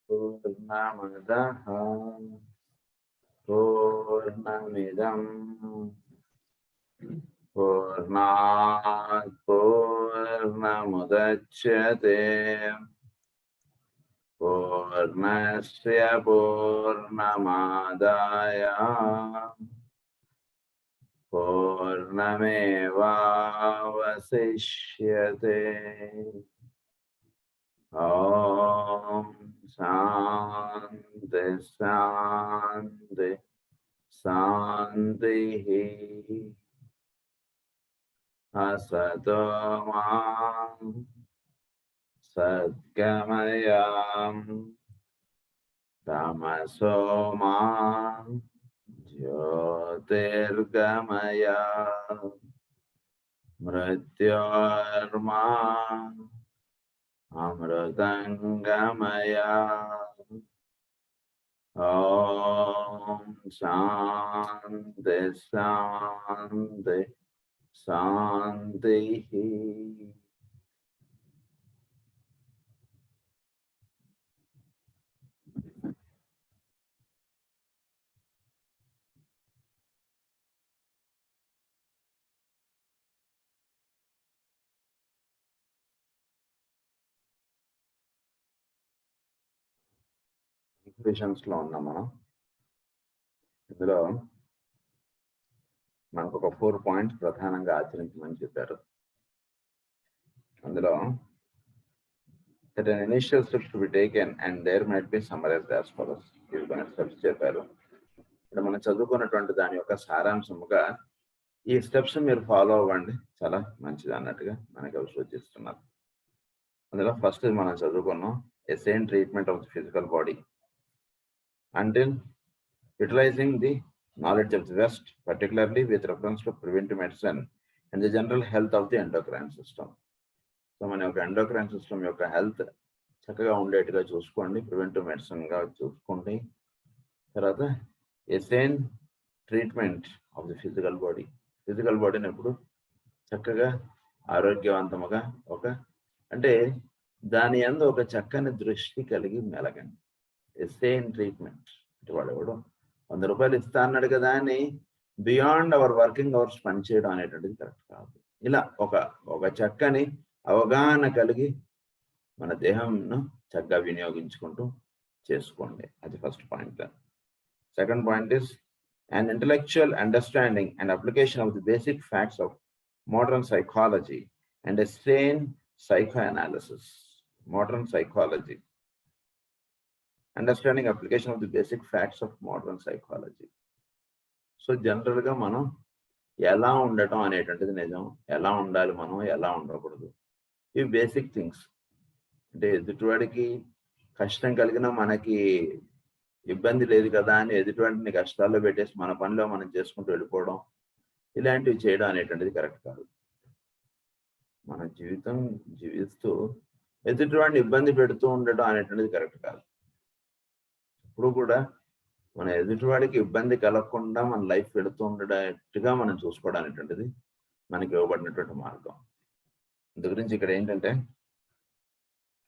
పూర్ణమదః పూర్ణమిదం పూర్ణాత్ పూర్ణముదచ్యతే పూర్ణస్య పూర్ణమాదాయ పూర్ణమేవావశిష్యతే. ఓం శాంతి శాంతి శాంతి. అసతో మా సద్గమయ తమసో మా జ్యోతిర్గమయ మృత్యోర్మా అమృతంగమయ. ఓం శాంతి శాంతి శాంతి. లో ఉన్నాం మనం. ఇందులో మనకు ఒక 4 పాయింట్స్ ప్రధానంగా ఆచరించమని చెప్పారు. అందులో certain initial steps to be taken and there might be summarized as follows. తీసుకునే స్టెప్స్ చెప్పారు. ఇక్కడ మనం చదువుకున్నటువంటి దాని యొక్క సారాంశముగా ఈ స్టెప్స్ మీరు ఫాలో అవ్వండి, చాలా మంచిది అన్నట్టుగా మనకి అవి సూచిస్తున్నారు. అందులో ఫస్ట్ మనం చదువుకున్నాం a sane treatment of the physical body until utilizing the knowledge of the West, particularly with reference to preventive medicine and the general health of the endocrine system. So మన యొక్క ఎండోక్రైన్ సిస్టమ్ యొక్క health చక్కగా ఉండేట్టుగా చూసుకోండి, preventive మెడిసిన్గా చూసుకోండి. తర్వాత sane treatment of the physical body, physical బాడీని ఎప్పుడు చక్కగా ఆరోగ్యవంతముగా అంటే దాని యందు ఒక చక్కని దృష్టి కలిగి మెలగండి. ఎసేన్ ట్రీట్మెంట్ అంటే వాడు ఎవడు 100 రూపాయలు ఇస్తా అన్నాడు కదా అని బియాండ్ అవర్ వర్కింగ్ అవర్స్ పనిచేయడం అనేటువంటిది కరెక్ట్ కాదు. ఇలా ఒక చక్కని అవగాహన కలిగి మన దేహంను చక్కగా వినియోగించుకుంటూ చేసుకోండి. అది first point. Second point is an intellectual understanding and application of the basic facts of modern psychology and a sane psychoanalysis. Modern psychology. Understanding application of the basic facts of modern psychology. So జనరల్గా మనం ఎలా ఉండటం అనేటువంటిది నిజం, ఎలా ఉండాలి మనం, ఎలా ఉండకూడదు, ఇవి బేసిక్ థింగ్స్. అంటే ఎదుటివాడికి కష్టం కలిగినా మనకి ఇబ్బంది లేదు కదా అని ఎదుటివాడిని కష్టాల్లో పెట్టేసి మన పనిలో మనం చేసుకుంటూ వెళ్ళిపోవడం, ఇలాంటివి చేయడం అనేటువంటిది కరెక్ట్ కాదు. మన జీవితం జీవిస్తూ ఎదుటివాడిని ఇబ్బంది పెడుతూ ఉండటం అనేటువంటిది కరెక్ట్ కాదు. ఇప్పుడు కూడా మన ఎదుటివాడికి ఇబ్బంది కలగకుండా మన లైఫ్ పెడుతూ ఉండేట్టుగా మనం చూసుకోవడం అనేటువంటిది మనకి ఇవ్వబడినటువంటి మార్గం. అందు గురించి ఇక్కడ ఏంటంటే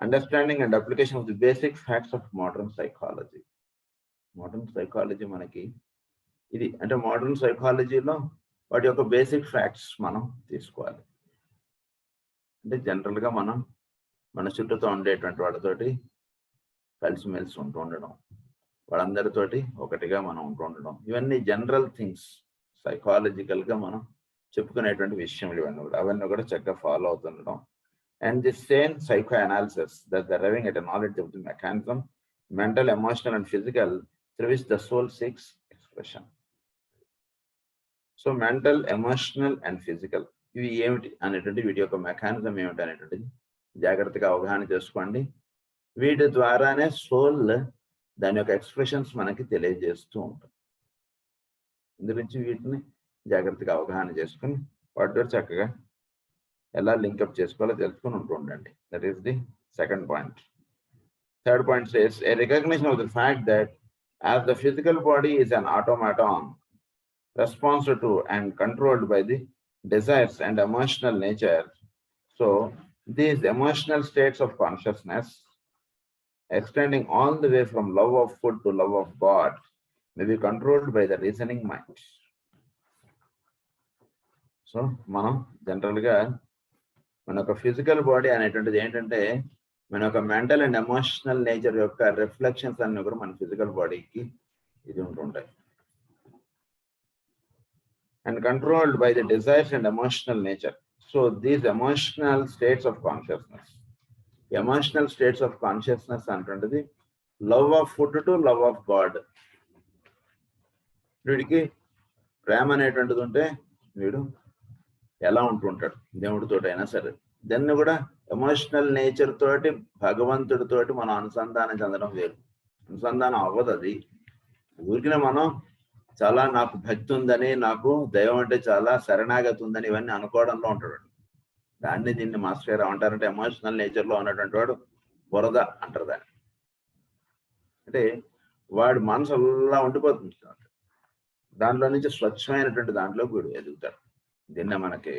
understanding and application of the basic facts of modern psychology. Modern psychology మనకి ఇది అంటే మోడర్న్ సైకాలజీలో వాటి యొక్క బేసిక్ ఫ్యాక్ట్స్ మనం తీసుకోవాలి. అంటే జనరల్గా మనం మన చుట్టూతో ఉండేటువంటి వాళ్ళతోటి కలిసిమెలిసి ఉంటూ ఉండడం, వాళ్ళందరితోటి ఒకటిగా మనం ఉంటూ ఉండడం, ఇవన్నీ జనరల్ థింగ్స్ సైకాలజికల్గా మనం చెప్పుకునేటువంటి విషయములు అవన్నీ కూడా చక్కగా ఫాలో అవుతుండడం. And the same psycho analysis that arriving at a knowledge of the mechanism, mental, emotional and physical through which the soul seeks expression. So mental, emotional and physical ఇవి ఏమిటి అనేటువంటి వీటి యొక్క మెకానిజం ఏమిటి అనేటువంటిది జాగ్రత్తగా అవగాహన చేసుకోండి. వీటి ద్వారానే సోల్ దాని యొక్క ఎక్స్ప్రెషన్స్ మనకి తెలియజేస్తూ ఉంటుంది. ఇందుగురించి వీటిని జాగ్రత్తగా అవగాహన చేసుకుని వాటితో చక్కగా ఎలా లింకప్ చేసుకోవాలో తెలుసుకుని ఉంటూ ఉండండి. That is the second point. Third point says a recognition of the fact that as the physical body is an automaton responsive to and controlled by the desires and emotional nature, so these emotional states of consciousness extending all the way from love of food to love of God, may be controlled by the reasoning mind. So మనం జనరల్గా మన యొక్క physical body అనేటువంటిది ఏంటంటే మన యొక్క mental and emotional nature యొక్క reflections అన్ని కూడా మన ఫిజికల్ బాడీకి ఇది ఉంటుంటాయి. And controlled by the desires and emotional nature. So these emotional states of consciousness, అంటుంటది love of food to love of God. వీడికి ప్రేమ అనేటువంటిది ఉంటే వీడు ఎలా ఉంటుంటాడు దేవుడితో అయినా సరే. దాన్ని కూడా ఎమోషనల్ నేచర్ తోటి భగవంతుడితోటి మనం అనుసంధానం చెందడం వేరు. అనుసంధానం అవ్వదు అది. ఊరికినే మనం చాలా నాకు భక్తి ఉందని, నాకు దైవం అంటే చాలా శరణాగతి ఉందని ఇవన్నీ అనుకోవడంలో ఉంటాడు. దాన్ని దీన్ని మాస్టర్ గారు ఏమంటారంటే ఎమోషనల్ నేచర్ లో ఉన్నటువంటి వాడు బురద అంటారు దాన్ని. అంటే వాడి మనసు అలా ఉండిపోతుంది, దాంట్లో నుంచి స్వచ్ఛమైనటువంటి దాంట్లో వీడు ఎదుగుతాడు. దీన్నే మనకి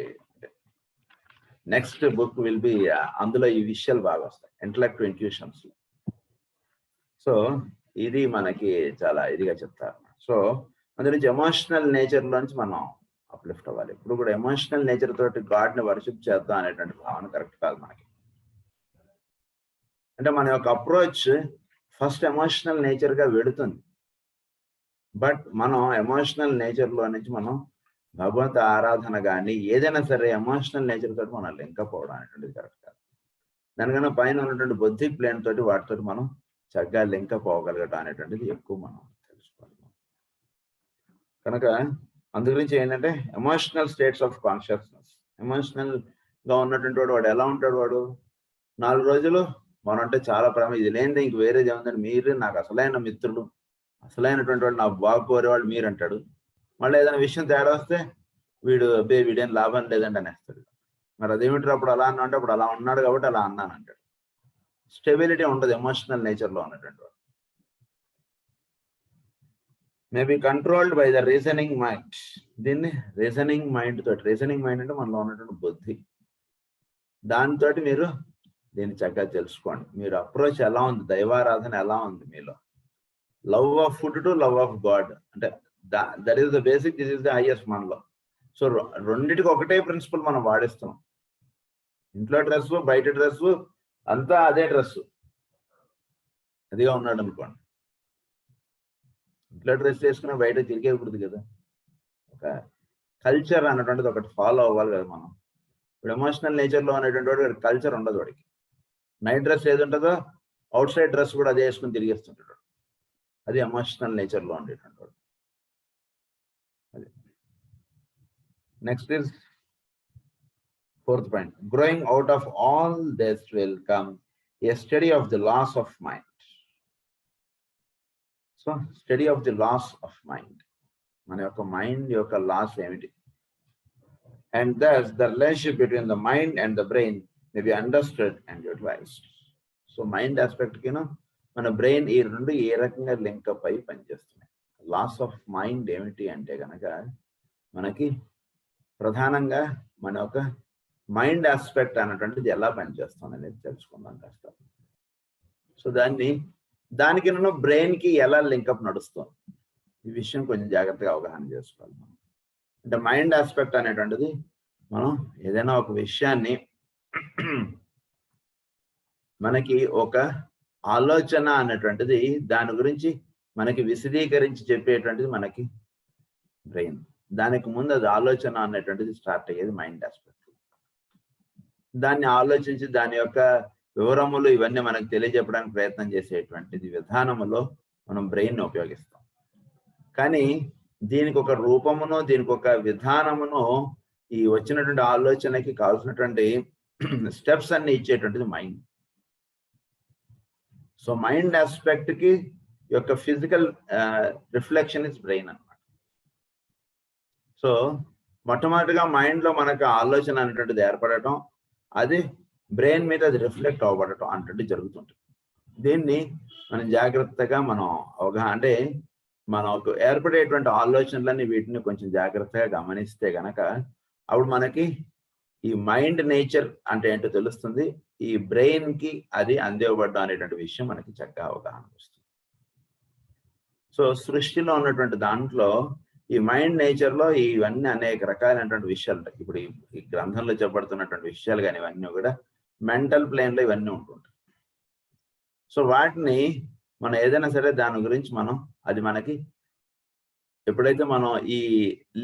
నెక్స్ట్ బుక్ విల్ బి, అందులో ఈ విషయాలు బాగా వస్తాయి, ఇంటలెక్ట్ ఇంట్యూషన్స్. సో ఇది మనకి చాలా ఇదిగా చెప్తారు. సో అందు నుంచి ఎమోషనల్ నేచర్ లోంచి మనం అప్లిఫ్ట్ అవ్వాలి. ఇప్పుడు కూడా ఎమోషనల్ నేచర్ తోటి గాడ్ ని వర్షిప్ చేద్దాం అనేటువంటి భావన కరెక్ట్ కాదు మనకి. అంటే మన యొక్క అప్రోచ్ ఫస్ట్ ఎమోషనల్ నేచర్ గా వెడుతుంది. బట్ మనం ఎమోషనల్ నేచర్ లో నుంచి మనం భగవంతు ఆరాధన కానీ ఏదైనా సరే ఎమోషనల్ నేచర్ తోటి మనం లింకప్ అవడం అనేటువంటిది కరెక్ట్ కాదు. దానికన్నా పైన ఉన్నటువంటి బుద్ధి ప్లేన్ తోటి వాటితో మనం చక్కగా లింకప్ అవ్వగలగటం అనేటువంటిది ఎక్కువ మనం తెలుసుకోవాలి. కనుక అందు గురించి ఏంటంటే emotional states of consciousness. Emotional గా ఉన్నటువంటి వాడు ఎలా ఉంటాడు? వాడు 4 రోజులు మనం అంటే చాలా ప్రేమ, ఇది లేనిదే ఇంక వేరేది ఏముందని, మీరు నాకు అసలైన మిత్రులు, అసలైనటువంటి వాడు, నాకు బాగు కోరేవాడు మీరు అంటాడు. మళ్ళీ ఏదైనా విషయం తేడా వస్తే వీడేం లాభం లేదండి అనేస్తాడు. మరి అదేమిటి అప్పుడు అలా అన్నా అంటే అప్పుడు అలా ఉన్నాడు కాబట్టి అలా అన్నాను అంటాడు. స్టెబిలిటీ ఉండదు ఎమోషనల్ నేచర్ లో ఉన్నటువంటి వాడు. May be controlled by the reasoning mind. దీన్ని రీజనింగ్ మైండ్ తోటి, రీజనింగ్ మైండ్ అంటే మనలో ఉన్నటువంటి బుద్ధి, దాంతో మీరు దీన్ని చక్కగా తెలుసుకోండి. మీరు అప్రోచ్ ఎలా ఉంది, దైవారాధన ఎలా ఉంది మీలో. Love of food to love of God అంటే that is the basic, this is the highest మనలో. సో రెండింటికి ఒకటే ప్రిన్సిపల్ మనం వాడిస్తాం. ఇంట్లో డ్రెస్, బయట డ్రెస్, అంతా అదే డ్రెస్, అదిగా ఉన్నాడు అనుకోండి. ఇంట్లో డ్రెస్ వేసుకుని బయట తిరిగేకూడదు కదా. ఒక కల్చర్ అన్నటువంటిది ఒకటి ఫాలో అవ్వాలి కదా మనం. ఇప్పుడు ఎమోషనల్ నేచర్ లో అనేటువంటి వాడు కల్చర్ ఉండదు. వాడికి నైట్ డ్రెస్ ఏది ఉంటుందో అవుట్ సైడ్ డ్రెస్ కూడా అదే వేసుకుని తిరిగేస్తుంటాడు. అది ఎమోషనల్ నేచర్ లో ఉండేటువంటి వాడు. అది next is 4th point. Growing out of all this will come a study of the laws of mind. So study of the laws of mind, మన యొక్క మైండ్ యొక్క లాస్ ఏమిటి? And thus the relationship between the mind and the brain may be understood and utilized. So mind aspect కి మన brain ఈ రెండు ఏ రకంగా link up అయి పనిచేస్తున్నాయి. లాస్ ఆఫ్ మైండ్ ఏమిటి అంటే కనుక మనకి ప్రధానంగా మన యొక్క మైండ్ ఆస్పెక్ట్ అన్నటువంటిది ఎలా పనిచేస్తుంది అనేది తెలుసుకుందాం కాస్త. సో దానికి బ్రెయిన్ కి ఎలా లింకప్ నడుస్తుంది, ఈ విషయం కొంచెం జాగ్రత్తగా అవగాహన చేసుకోవాలి మనం. అంటే మైండ్ ఆస్పెక్ట్ అనేటువంటిది మనం ఏదైనా ఒక విషయాన్ని మనకి ఒక ఆలోచన అనేటువంటిది దాని గురించి మనకి విశదీకరించి చెప్పేటువంటిది మనకి బ్రెయిన్. దానికి ముందు అది ఆలోచన అనేటువంటిది స్టార్ట్ అయ్యేది మైండ్ ఆస్పెక్ట్. దాన్ని ఆలోచించి దాని యొక్క వివరములు ఇవన్నీ మనకు తెలియజెప్పడానికి ప్రయత్నం చేసేటువంటిది విధానములో మనం బ్రెయిన్ ఉపయోగిస్తాం. కానీ దీనికి ఒక రూపమును, దీనికి ఒక విధానమును, ఈ వచ్చినటువంటి ఆలోచనకి కావాల్సినటువంటి స్టెప్స్ అన్ని ఇచ్చేటువంటిది మైండ్. సో మైండ్ ఆస్పెక్ట్ కి యొక్క ఫిజికల్ రిఫ్లెక్షన్ ఇస్ బ్రెయిన్ అన్నమాట. సో మొట్టమొదటిగా మైండ్ లో మనకు ఆలోచన అనేటువంటిది ఏర్పడటం, అది బ్రెయిన్ మీద అది రిఫ్లెక్ట్ అవ్వబడటం అంటే జరుగుతుంటుంది. దీన్ని మనం జాగ్రత్తగా మనం అవగాహన, అంటే మనకు ఏర్పడేటువంటి ఆలోచనలన్నీ వీటిని కొంచెం జాగ్రత్తగా గమనిస్తే గనక అప్పుడు మనకి ఈ మైండ్ నేచర్ అంటే ఏంటో తెలుస్తుంది, ఈ బ్రెయిన్ కి అది అందివ్వబడ్డం అనేటువంటి విషయం మనకి చక్కగా అవగాహన వస్తుంది. సో సృష్టిలో ఉన్నటువంటి దాంట్లో ఈ మైండ్ నేచర్ లో ఇవన్నీ అనేక రకాలైనటువంటి విషయాలు ఉంటాయి. ఇప్పుడు ఈ గ్రంథంలో చెప్పబడుతున్నటువంటి విషయాలు కానీ ఇవన్నీ కూడా మెంటల్ ప్లేన్ లో ఇవన్నీ ఉంటుంటాయి. సో వాటిని మనం ఏదైనా సరే దాని గురించి అది మనకి ఎప్పుడైతే మనం ఈ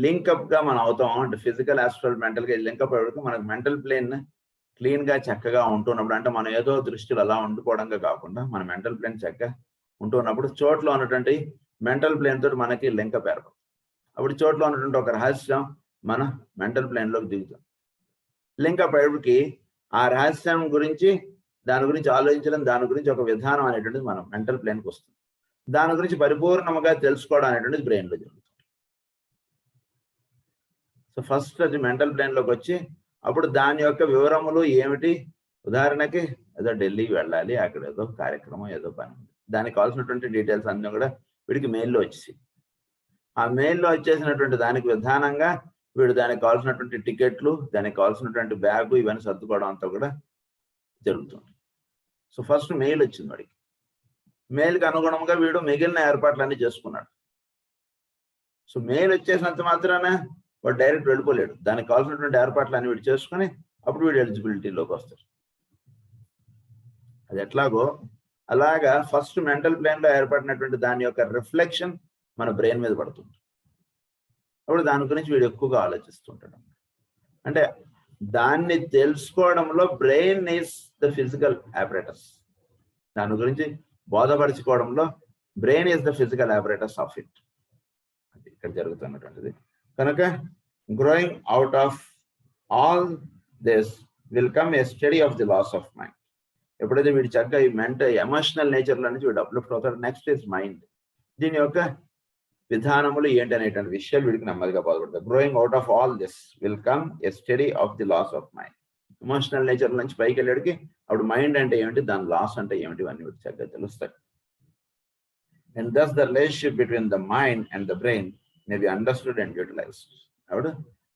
లింకప్ గా మనం అవుతామో, అంటే ఫిజికల్ ఆస్ట్రల్ మెంటల్ గా లింకప్ అయ్యేందుకు మనకు మెంటల్ ప్లేన్ క్లీన్ గా చక్కగా ఉంటున్నప్పుడు, అంటే మనం ఏదో దృష్టిలో అలా ఉండిపోవడంగా కాకుండా మన మెంటల్ ప్లేన్ చక్కగా ఉంటున్నప్పుడు చోట్లో ఉన్నటువంటి మెంటల్ ప్లేన్ తోటి మనకి లింకప్ ఏర్పడుతుంది. అప్పుడు చోట్లో ఉన్నటువంటి ఒక రహస్యం మన మెంటల్ ప్లేన్ లోకి దిగుతుంది. లింకప్ అయ్యేటికి ఆ రహస్యం గురించి దాని గురించి ఆలోచించడం, దాని గురించి ఒక విధానం అనేటువంటిది మన మెంటల్ ప్లేన్కి వస్తుంది. దాని గురించి పరిపూర్ణంగా తెలుసుకోవడం అనేటువంటిది బ్రెయిన్ లో జరుగుతుంది. సో ఫస్ట్ అది మెంటల్ ప్లేన్ లోకి వచ్చి అప్పుడు దాని యొక్క వివరములు ఏమిటి, ఉదాహరణకి ఏదో ఢిల్లీ వెళ్ళాలి, అక్కడ ఏదో కార్యక్రమం ఏదో పని, దానికి కావాల్సినటువంటి డీటెయిల్స్ అన్నీ కూడా వీడికి మెయిల్లో వచ్చేసి, ఆ మెయిల్లో వచ్చేసినటువంటి దానికి విధానంగా వీడు దానికి కావాల్సినటువంటి టికెట్లు, దానికి కావాల్సినటువంటి బ్యాగు ఇవన్నీ సర్దుకోవడం అంతా కూడా జరుగుతుంది. సో ఫస్ట్ మెయిల్ వచ్చింది వాడికి, మెయిల్కి అనుగుణంగా వీడు మిగిలిన ఏర్పాట్లన్నీ చేసుకున్నాడు. సో మెయిల్ వచ్చేసినంత మాత్రాన వాడు డైరెక్ట్ వెళ్ళిపోలేడు, దానికి కావాల్సినటువంటి ఏర్పాట్లు అన్ని వీడు చేసుకుని అప్పుడు వీడు ఎలిజిబిలిటీలోకి వస్తాడు. అది ఎట్లాగో అలాగా ఫస్ట్ మెంటల్ ప్లేన్ లో ఏర్పడినటువంటి దాని యొక్క రిఫ్లెక్షన్ మన బ్రెయిన్ మీద పడుతుంది. అప్పుడు దాని గురించి వీడు ఎక్కువగా ఆలోచిస్తుంటాడు. అంటే దాన్ని తెలుసుకోవడంలో brain is the physical apparatus, దాని గురించి బోధపరచుకోవడంలో brain is the physical apparatus of it. అది ఇక్కడ జరుగుతున్నటువంటిది. కనుక growing out of all this will come a study of the laws of mind. ఎప్పుడైతే వీడి చక్కగా ఈ మెంటల్ ఎమోషనల్ నేచర్లో నుంచి వీడు అప్లిఫ్ట్ అవుతాడు, నెక్స్ట్ ఇస్ మైండ్. దీని యొక్క విధానములు ఏంటి అనేటువంటి విషయాలు వీడికి నెమ్మదిగా బాధపడతాయి. Growing out of all this will come a study of the laws of mind. Emotional nature నుంచి పైకి వెళ్ళాడికి అప్పుడు మైండ్ అంటే ఏమిటి, దాని లాస్ అంటే ఏమిటి, ఇవన్నీ వీడికి చక్కగా తెలుస్తాయి. And thus the relationship between the mind and the brain may be understood and utilized. అప్పుడు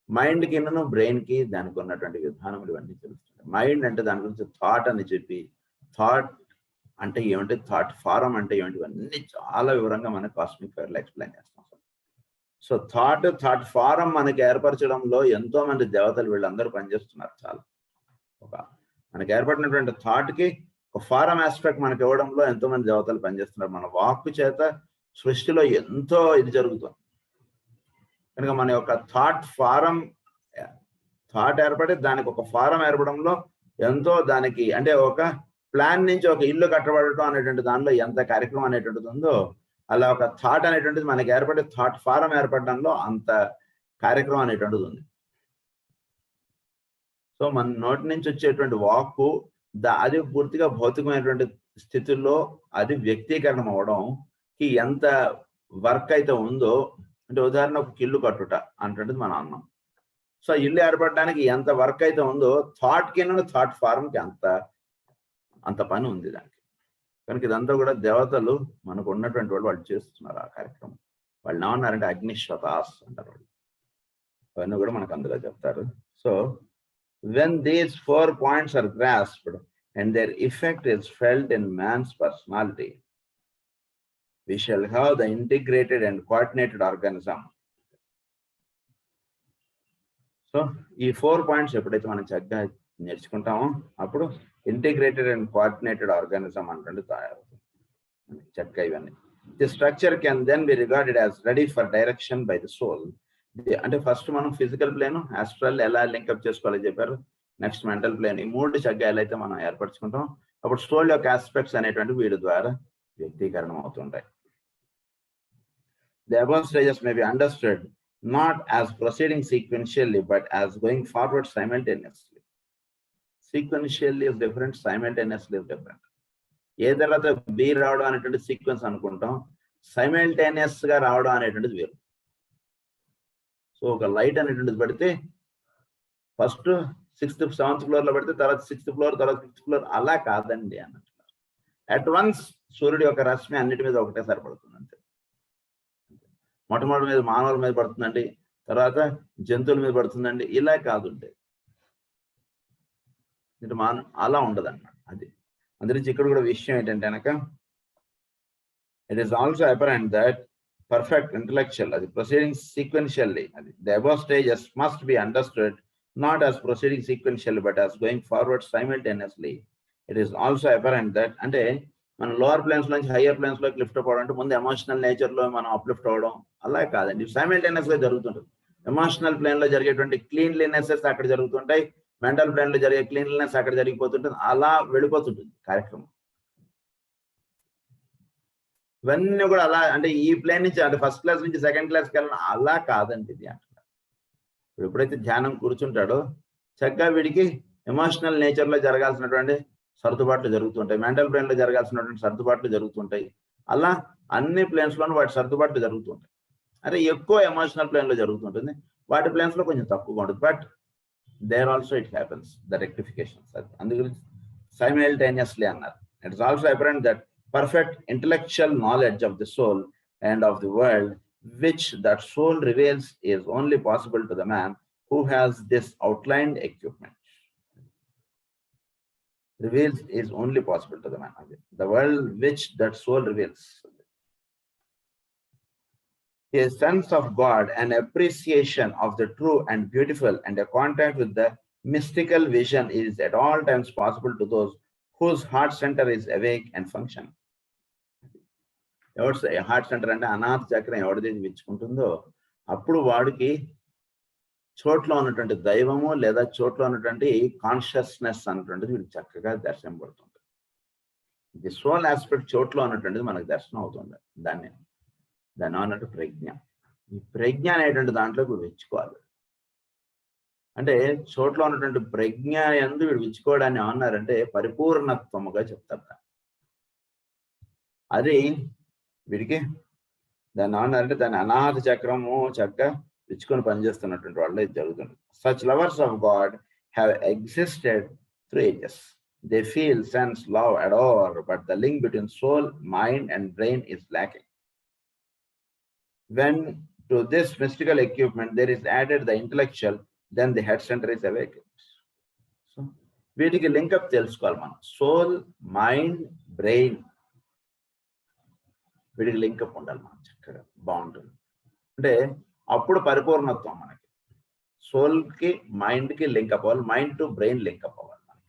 మైండ్ కి బ్రెయిన్ కి దానికి ఉన్నటువంటి విధానములు ఇవన్నీ తెలుస్తాయి. మైండ్ అంటే దాని గురించి థాట్ అని చెప్పి, థాట్ అంటే ఏమిటి, థాట్ ఫారం అంటే ఏమిటి, ఇవన్నీ చాలా వివరంగా మనకి కాస్మిక్ ఫైర్ లో ఎక్స్ప్లెయిన్ చేస్తాం. సో థాట్ ఫారం మనకి ఏర్పరచడంలో ఎంతో మంది దేవతలు వీళ్ళందరూ పనిచేస్తున్నారు. చాలా మనకి ఏర్పడినటువంటి థాట్ కి ఒక ఫారం ఆస్పెక్ట్ మనకి ఇవ్వడంలో ఎంతో మంది దేవతలు పనిచేస్తున్నారు. మన వాక్కు చేత సృష్టిలో ఎంతో ఇది జరుగుతుంది. కనుక మన యొక్క థాట్ ఏర్పడి దానికి ఒక ఫారం ఏర్పడంలో ఎంతో, దానికి అంటే ఒక ప్లాన్ నుంచి ఒక ఇల్లు కట్టబడటం అనేటువంటి దానిలో ఎంత కార్యక్రమం అనేటువంటిది ఉందో, అలా ఒక థాట్ అనేటువంటిది మనకి ఏర్పడి థాట్ ఫారం ఏర్పడడంలో అంత కార్యక్రమం అనేటువంటిది ఉంది. సో మన నోటి నుంచి వచ్చేటువంటి వాక్కు అది పూర్తిగా భౌతికమైనటువంటి స్థితుల్లో అది వ్యక్తీకరణం అవడంకి ఎంత వర్క్ అయితే ఉందో, అంటే ఉదాహరణ ఒక ఇల్లు కట్టుట అంటుండేది మనం అన్నాం. సో ఇల్లు ఏర్పడడానికి ఎంత వర్క్ అయితే ఉందో థాట్ కి థాట్ ఫారంకి అంత పని ఉంది దానికి. కనుక ఇదంతా కూడా దేవతలు మనకు ఉన్నటువంటి వాళ్ళు చేస్తున్నారు ఆ కార్యక్రమం. వాళ్ళు ఏమన్నారంటే అగ్నిశ్వతాస్ అంటారు వాళ్ళు. అవన్నీ కూడా మనకు అందులో చెప్తారు. So when these 4 points are grasped and their effect is felt in man's personality, we shall have the integrated and coordinated organism. So ఈ 4 పాయింట్స్ ఎప్పుడైతే మనం చక్కగా నేర్చుకుంటామో అప్పుడు ఇంటిగ్రేటెడ్ అండ్ కోఆర్డినేటెడ్ ఆర్గానిజం అంటే తయారవుతుంది చక్కగా. ఇవన్నీ the structure can then be regarded as ready for direction by the soul. అంటే ఫస్ట్ మనం ఫిజికల్ ప్లేన్, ఆస్ట్రల్ ఎలా లింకప్ చేసుకోవాలో చెప్పారు. Next mental plane. ఈ 3 చక్కగా ఎలా అయితే మనం ఏర్పరచుకుంటాం అప్పుడు సోల్ యొక్క ఆస్పెక్ట్స్ అనేటువంటి వీడి ద్వారా వ్యక్తీకరణ అవుతుంటాయి. The above stages may be understood not as proceeding sequentially but as going forward simultaneously. Sequentially is different, simultaneously is different. ఏ తర్వాత బి రావడం అనేటువంటి సీక్వెన్స్ అనుకుంటాం, సైమల్టేనియస్ గా రావడం అనేటువంటిది వేరు. సో ఒక లైట్ అనేటువంటిది పడితే ఫస్ట్ 6th 7th ఫ్లోర్ లో పడితే తర్వాత 6th ఫ్లోర్, తర్వాత 5th ఫ్లోర్, అలా కాదండి అన్నట్టు. అట్ వన్స్ సూర్యుడి యొక్క రశ్మి అన్నిటి మీద ఒకటేసారి పడుతుంది అంతే. మొట్టమొదటి మీద మానవుల మీద పడుతుందండి, తర్వాత జంతువుల మీద పడుతుందండి, ఇలా కాదుంటే అలా ఉండదు అన్నమాట. అది అందురించి ఇక్కడ కూడా విషయం ఏంటంటే కనుక it is also apparent that perfect intellectual as proceeding sequentially, the above stages must be understood not as proceeding sequentially but as going forward simultaneously. It is also apparent that అంటే మనం లోవర్ ప్లేన్స్ నుంచి higher planes లోకి lift అవ్వడం అంటే ముందు emotional nature లో మనం uplift అవ్వడం అలా కాదండి, సైమల్టేనియస్ గా జరుగుతుంటుంది. ఎమోషనల్ ప్లేన్ లో జరిగేటువంటి క్లీన్లీనెసెస్ అక్కడ జరుగుతుంటాయి, మెంటల్ ప్లేన్ లో జరిగే క్లీన్లీనెస్ అక్కడ జరిగిపోతుంటుంది, అలా వెళ్ళిపోతుంటుంది కార్యక్రమం. ఇవన్నీ కూడా అలా అంటే ఈ ప్లేన్ నుంచి అంటే ఫస్ట్ క్లాస్ నుంచి సెకండ్ క్లాస్కి వెళ్ళడం అలా కాదండి ఇది అంటున్నారు. ఎప్పుడైతే ధ్యానం కూర్చుంటాడో చక్కగా వీడికి ఎమోషనల్ నేచర్ లో జరగాల్సినటువంటి సర్దుబాట్లు జరుగుతుంటాయి, మెంటల్ ప్లేన్ లో జరగాల్సినటువంటి సర్దుబాట్లు జరుగుతుంటాయి, అలా అన్ని ప్లేన్స్ లోనూ వాటి సర్దుబాట్లు జరుగుతుంటాయి. అంటే ఎక్కువ ఎమోషనల్ ప్లేన్ లో జరుగుతుంటుంది, వాటి ప్లేన్స్ లో కొంచెం తక్కువగా ఉంటుంది. But there also it happens the rectifications. అది అందుకని సైమల్టేనియస్లీ అన్నారు. It is also apparent that perfect intellectual knowledge of the soul and of the world, which that soul reveals, is only possible to the man who has this outlined equipment. Reveals is only possible to the man. The world which that soul reveals. A sense of God, an appreciation of the true and beautiful, and a contact with the mystical vision is at all times possible to those whose heart center is awake and functioning. ఎవరు heart center అంటే అనాథ చక్రం ఎవరిది విచ్చుకుంటుందో అప్పుడు వాడికి చోట్లో ఉన్నటువంటి దైవము లేదా చోట్లో ఉన్నటువంటి కాన్షియస్నెస్ అన్నటువంటిది వీడికి చక్కగా దర్శనం పడుతుంది. ది సోల్ ఆస్పెక్ట్ చోట్లో ఉన్నటువంటిది మనకు దర్శనం అవుతుంది. దాన్ని అన్నట్టు ప్రజ్ఞ. ఈ ప్రజ్ఞ అనేటువంటి దాంట్లో వీడు విచ్చుకోవాలి. అంటే చోట్లో ఉన్నటువంటి ప్రజ్ఞ యందు వీడు విచ్చుకోవడాన్ని ఏమన్నారంటే పరిపూర్ణత్వముగా చెప్తారు. అది వీడికి దాన్ని ఏమన్నారంటే దాన్ని అనాథ చక్రము చక్కగా విచ్చుకొని పనిచేస్తున్నటువంటి వాళ్ళు ఇది జరుగుతుంది. Such lovers of God have existed through ages. They feel, sense, love, adore, but the link between soul, mind and brain is lacking. When to this mystical equipment there is added the intellectual, then the head center is awakened. So వీటికి link up తెలుసుకోవాలి మనం. Soul, mind, brain వీటికి link up ఉండాలి మనం, చక్కగా బాగుంటుంది. అంటే అప్పుడు పరిపూర్ణత్వం మనకి. సోల్కి మైండ్కి లింకప్ అవ్వాలి, మైండ్ టు బ్రెయిన్ లింకప్ అవ్వాలి మనకి.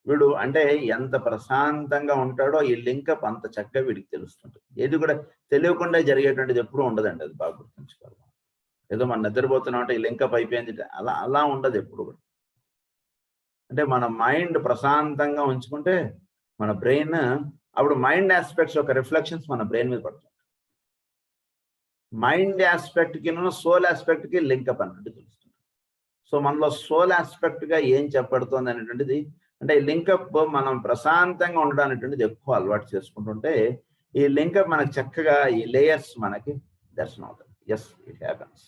వీడు అంటే ఎంత ప్రశాంతంగా ఉంటాడో ఈ లింకప్ అంత చక్కగా వీడికి తెలుస్తుంటుంది. ఏది కూడా తెలియకుండా జరిగేటువంటిది ఎప్పుడూ ఉండదండి, అది బాగా గుర్తుంచుకోవాలి. ఏదో మనం నిద్రపోతున్నాం అంటే ఈ లింకప్ అయిపోయింది అలా ఉండదు ఎప్పుడు కూడా. అంటే మన మైండ్ ప్రశాంతంగా ఉంచుకుంటే మన బ్రెయిన్ అప్పుడు మైండ్ ఆస్పెక్ట్స్ యొక్క రిఫ్లెక్షన్స్ మన బ్రెయిన్ మీద పడుతుంది. మైండ్ ఆస్పెక్ట్ కి సోల్ ఆస్పెక్ట్ కి లింకప్ అన్నట్టు తెలుస్తుంది. సో మనలో సోల్ ఆస్పెక్ట్ గా ఏం చెప్పబడుతుంది అనేటువంటిది అంటే ఈ లింకప్ మనం ప్రశాంతంగా ఉండడం అనేటువంటిది ఎక్కువ అలవాటు చేసుకుంటుంటే ఈ లింకప్ మనకు చక్కగా ఈ లేయర్స్ మనకి దర్శనం అవుతుంది. Yes, it happens.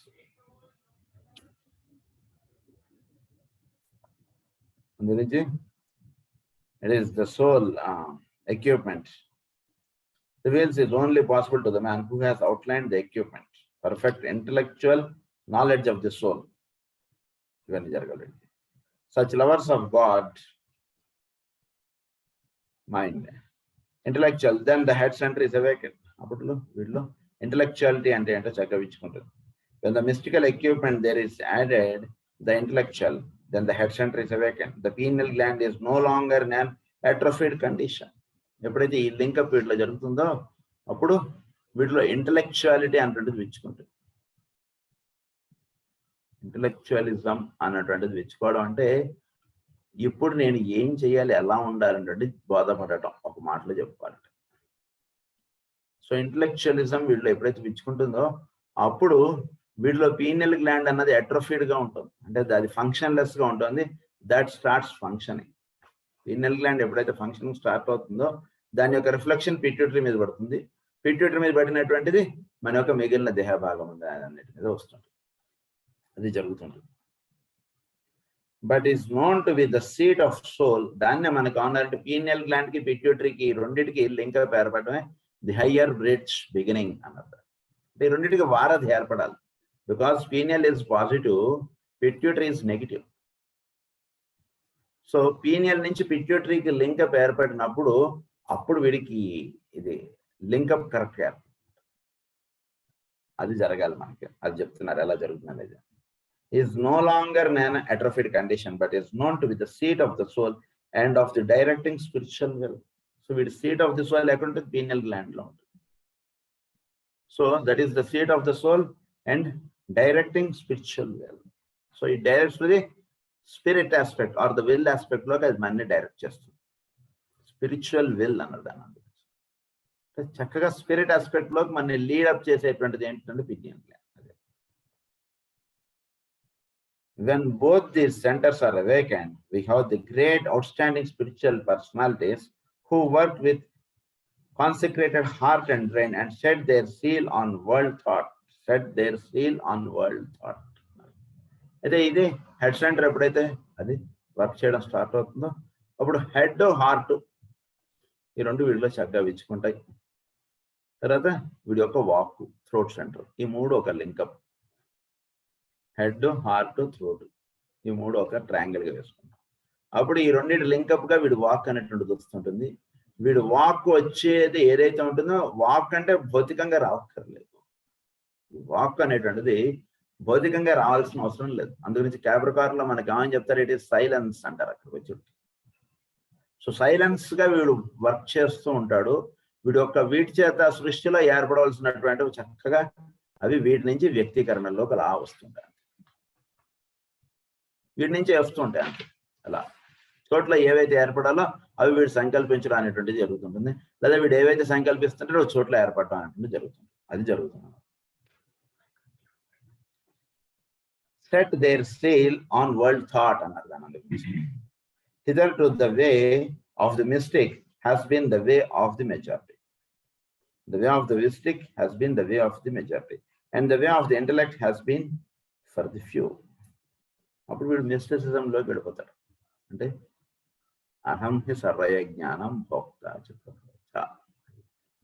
అందుగురించి it is the soul equipment reveals is only possible to the man who has outlined the equipment. Perfect intellectual knowledge of the soul. Such lovers of God, mind, intellectual, then the head center is awakened. Intellectuality and when the mystical equipment there is added the intellectual, then the head center is awakened. The pineal gland is no longer in an atrophied condition. ఎప్పుడైతే ఈ link up వీటిలో జరుగుతుందో అప్పుడు వీటిలో intellectuality అన్నటువంటిది విచ్చుకుంటుంది. ఇంటలెక్చువలిజం అన్నటువంటిది విచ్చుకోవడం అంటే ఇప్పుడు నేను ఏం చేయాలి, ఎలా ఉండాలనేది బోధపడటం, ఒక మాటలో చెప్పుకోవాలంటే. సో ఇంటలెక్చువలిజం వీటిలో ఎప్పుడైతే విచ్చుకుంటుందో అప్పుడు వీటిలో పీనియల్ గ్లాండ్ అన్నది అట్రోఫీడ్ గా ఉంటుంది, అంటే అది ఫంక్షన్లెస్ గా ఉంటుంది. That starts functioning. Pineal gland ఎప్పుడైతే ఫంక్షనింగ్ స్టార్ట్ అవుతుందో దాని యొక్క రిఫ్లెక్షన్ పిట్యూటరీ మీద పడుతుంది. పిట్యూటరీ మీద పడినటువంటిది మన యొక్క మిగిలిన దేహ భాగం ఉంది అన్నిటి మీద వస్తుంది, అది జరుగుతుంటుంది. But is known to be the seat of soul. దాన్నే మనకు కావాలంటే పీనియల్ గ్లాండ్ కి పిట్యూటరీకి రెండింటికి లింకప్ ఏర్పడమే ది హయ్యర్ బ్రిడ్జ్ బిగినింగ్ అన్నది. ఈ రెండింటికి వారధి ఏర్పడాలి. Because pineal is positive, pituitary is negative. So pineal నుంచి పిట్యూటరీకి లింకప్ ఏర్పడినప్పుడు అప్పుడు వీడికి ఇది లింకప్ కరెక్ట్ గా అది జరగాలి మనకి. అది చెప్తున్నారు ఎలా జరుగుతుంది అనేది. Is no longer an atrophied condition but is known to be the seat of the soul and of the directing spiritual will. So వీడి సీట్ ఆఫ్ ది సోల్ ఎక్కడ ఉంటుంది? పీనియల్ గ్లాండ్ లో ఉంటుంది. So that is the seat of the soul and directing spiritual will. So ఈ directs the spirit aspect or the will aspect లోకి అది మనని direct చేస్తుంది. స్పిరిచువల్ విల్ అన్నది దాని చక్కగా స్పిరిట్ ఆస్పెక్ట్ లోకి మనని లీడప్ చేసేటువంటిది ఏంటంటే pineal gland. When both these centers are awakened, we have the great outstanding spiritual personalities who work with consecrated heart and brain and set their seal on world thought. Set their seal on world thought. అయితే ఇది head center ఎప్పుడైతే అది work చేయడం start అవుతుందో అప్పుడు head heart ఈ రెండు వీడిలో చక్కగా విచ్చుకుంటాయి. తర్వాత వీడి యొక్క వాక్ థ్రోట్ సెంటర్ ఈ మూడు ఒక లింకప్. హెడ్ హార్ట్ థ్రోట్ ఈ మూడు ఒక ట్రయాంగిల్ గా వేసుకుంటాం. అప్పుడు ఈ రెండింటి లింకప్ గా వీడు వాక్ అనేటువంటిది వస్తుంటుంది. వీడు వాక్ వచ్చేది ఏదైతే ఉంటుందో వాక్ అంటే భౌతికంగా రావక్కర్లేదు. వాక్ అనేటువంటిది భౌతికంగా రావాల్సిన అవసరం లేదు. అందుగురించి క్యాప్రికార్న్ లో మనకి ఏమని చెప్తారు? ఇట్ ఈస్ సైలెన్స్ అంటారు అక్కడికి వచ్చి. సో సైలెన్స్ గా వీడు వర్క్ చేస్తూ ఉంటాడు. వీడు యొక్క వీటి చేత సృష్టిలో ఏర్పడవలసినటువంటి చక్కగా అవి వీటి నుంచి వ్యక్తీకరణలోకి అలా వస్తుంటాయి. వీటి నుంచి వస్తుంటాయి అంతే. అలా చోట్ల ఏవైతే ఏర్పడాలో అవి వీడు సంకల్పించడం అనేటువంటిది జరుగుతుంటుంది. లేదా వీడు ఏవైతే సంకల్పిస్తుంటాడో చోట్ల ఏర్పడటం అనేటువంటిది జరుగుతుంది. అది జరుగుతుంది. Set their seal on world thought అన్నారు దాని. Hitherto the way of the mystic has been the way of the majority. The way of the mystic has been the way of the majority. And the way of the intellect has been for the few. అప్పుడు వీడు మిస్టిసిజంలోకి వెళ్ళిపోతాడు. అంటే అహం హి సర్వయ జ్ఞానం భోక్త చెప్ప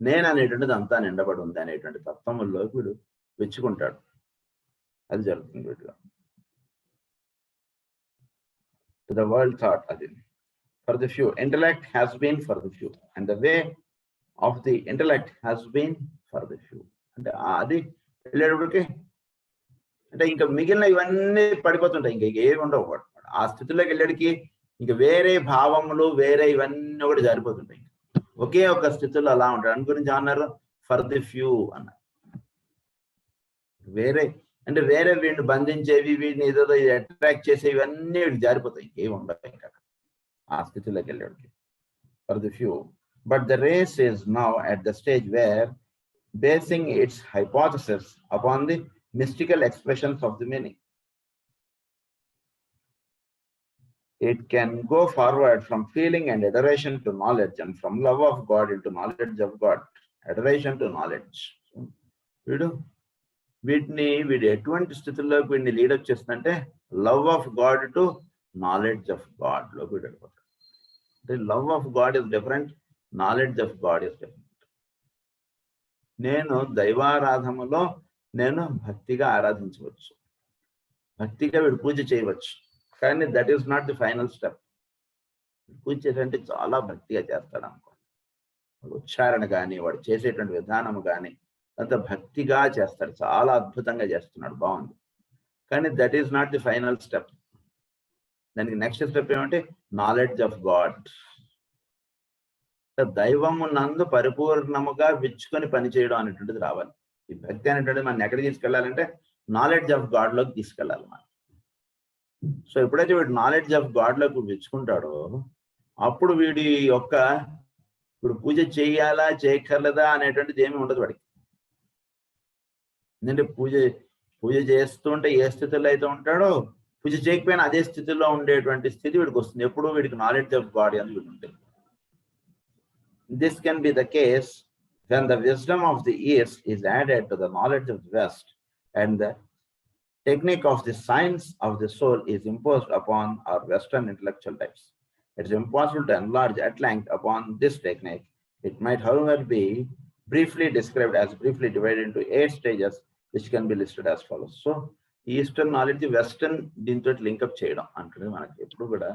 నేను అనేటువంటిది అంతా నిండబడి ఉంది అనేటువంటి తత్వముల్లోకి వీడు వెచ్చుకుంటాడు. అది జరుగుతుంది వీటిలో. The world thought అది for the few. Intellect has been for the few and the way of the intellect has been for the few. అంటే అది వెళ్ళేటప్పటికి అంటే ఇంకా మిగిలిన ఇవన్నీ పడిపోతుంటాయి. ఇంకా ఏమి ఉండవు. ఆ స్థితిలోకి వెళ్ళేటికి ఇంకా వేరే భావములు వేరే ఇవన్నీ కూడా జారిపోతుంటాయి. ఒకే ఒక స్థితిలో అలా ఉంటాడు. దాని గురించి అన్నారు ఫర్ ది ఫ్యూ అన్నారు. వేరే అంటే వేరే వీడిని బంధించేవి వీడిని ఏదో అట్రాక్ట్ చేసేవి ఇవన్నీ వీడికి జారిపోతాయి. ఇంకేమి ఉండవు ఇంకా ఆ స్థితిలోకి వెళ్ళేటికి for the few. But the race is now at the stage where basing its hypothesis upon the mystical expressions of the meaning. It can go forward from feeling and adoration to knowledge and from love of God into knowledge of God. Adoration to knowledge. వీడు ఎటువంటి స్థితిలోకి వీడిని లీడప్ చేస్తుందంటే love of God to knowledge of God లోకి వీడు వెళ్ళిపోతాడు. అంటే love of God is different, knowledge of God is different. నేను దైవారాధనలో నేను భక్తిగా ఆరాధించవచ్చు, భక్తిగా వీడు పూజ చేయవచ్చు. కానీ that is not the final step. పూజ చేసేంటే చాలా భక్తిగా చేస్తాడు అనుకో. వాడు ఉచ్చారణ కానీ వాడు చేసేటువంటి విధానము కానీ అంత భక్తిగా చేస్తాడు, చాలా అద్భుతంగా చేస్తున్నాడు, బాగుంది. కానీ that is not the final step. దానికి నెక్స్ట్ స్టెప్ ఏమంటే నాలెడ్జ్ ఆఫ్ గాడ్. దైవము నందు పరిపూర్ణముగా విచ్చుకొని పనిచేయడం అనేటువంటిది రావాలి. ఈ భక్తి అనేటువంటిది మనం ఎక్కడికి తీసుకెళ్లాలంటే నాలెడ్జ్ ఆఫ్ గాడ్ లోకి తీసుకెళ్ళాలి మనం. సో ఎప్పుడైతే వీడు నాలెడ్జ్ ఆఫ్ గాడ్ లోకి విచ్చుకుంటాడో అప్పుడు వీడి యొక్క ఇప్పుడు పూజ చేయాలా చేయక్కర్లేదా అనేటువంటిది ఏమి ఉండదు వాడికి. ఎందుకంటే పూజ చేస్తుంటే ఏ స్థితిలో అయితే ఉంటాడో పూజ చేయకపోయినా అదే స్థితిలో ఉండేటువంటి స్థితి వీడికి వస్తుంది. ఎప్పుడు వీడికి నాలెడ్జ్ ఆఫ్ గాడ్ అని వీడు ఉంటుంది. This can be the case when the wisdom of the East is added to the knowledge of the West and the technique of the science of the soul is imposed upon our Western intellectual types. It is impossible to enlarge at length upon this technique. It might, however, be briefly described as briefly divided into 8 stages, which can be listed as follows. So, Eastern knowledge, Western దీంతో link up చేయడం అంటుంది మనకి ఎప్పుడు కూడా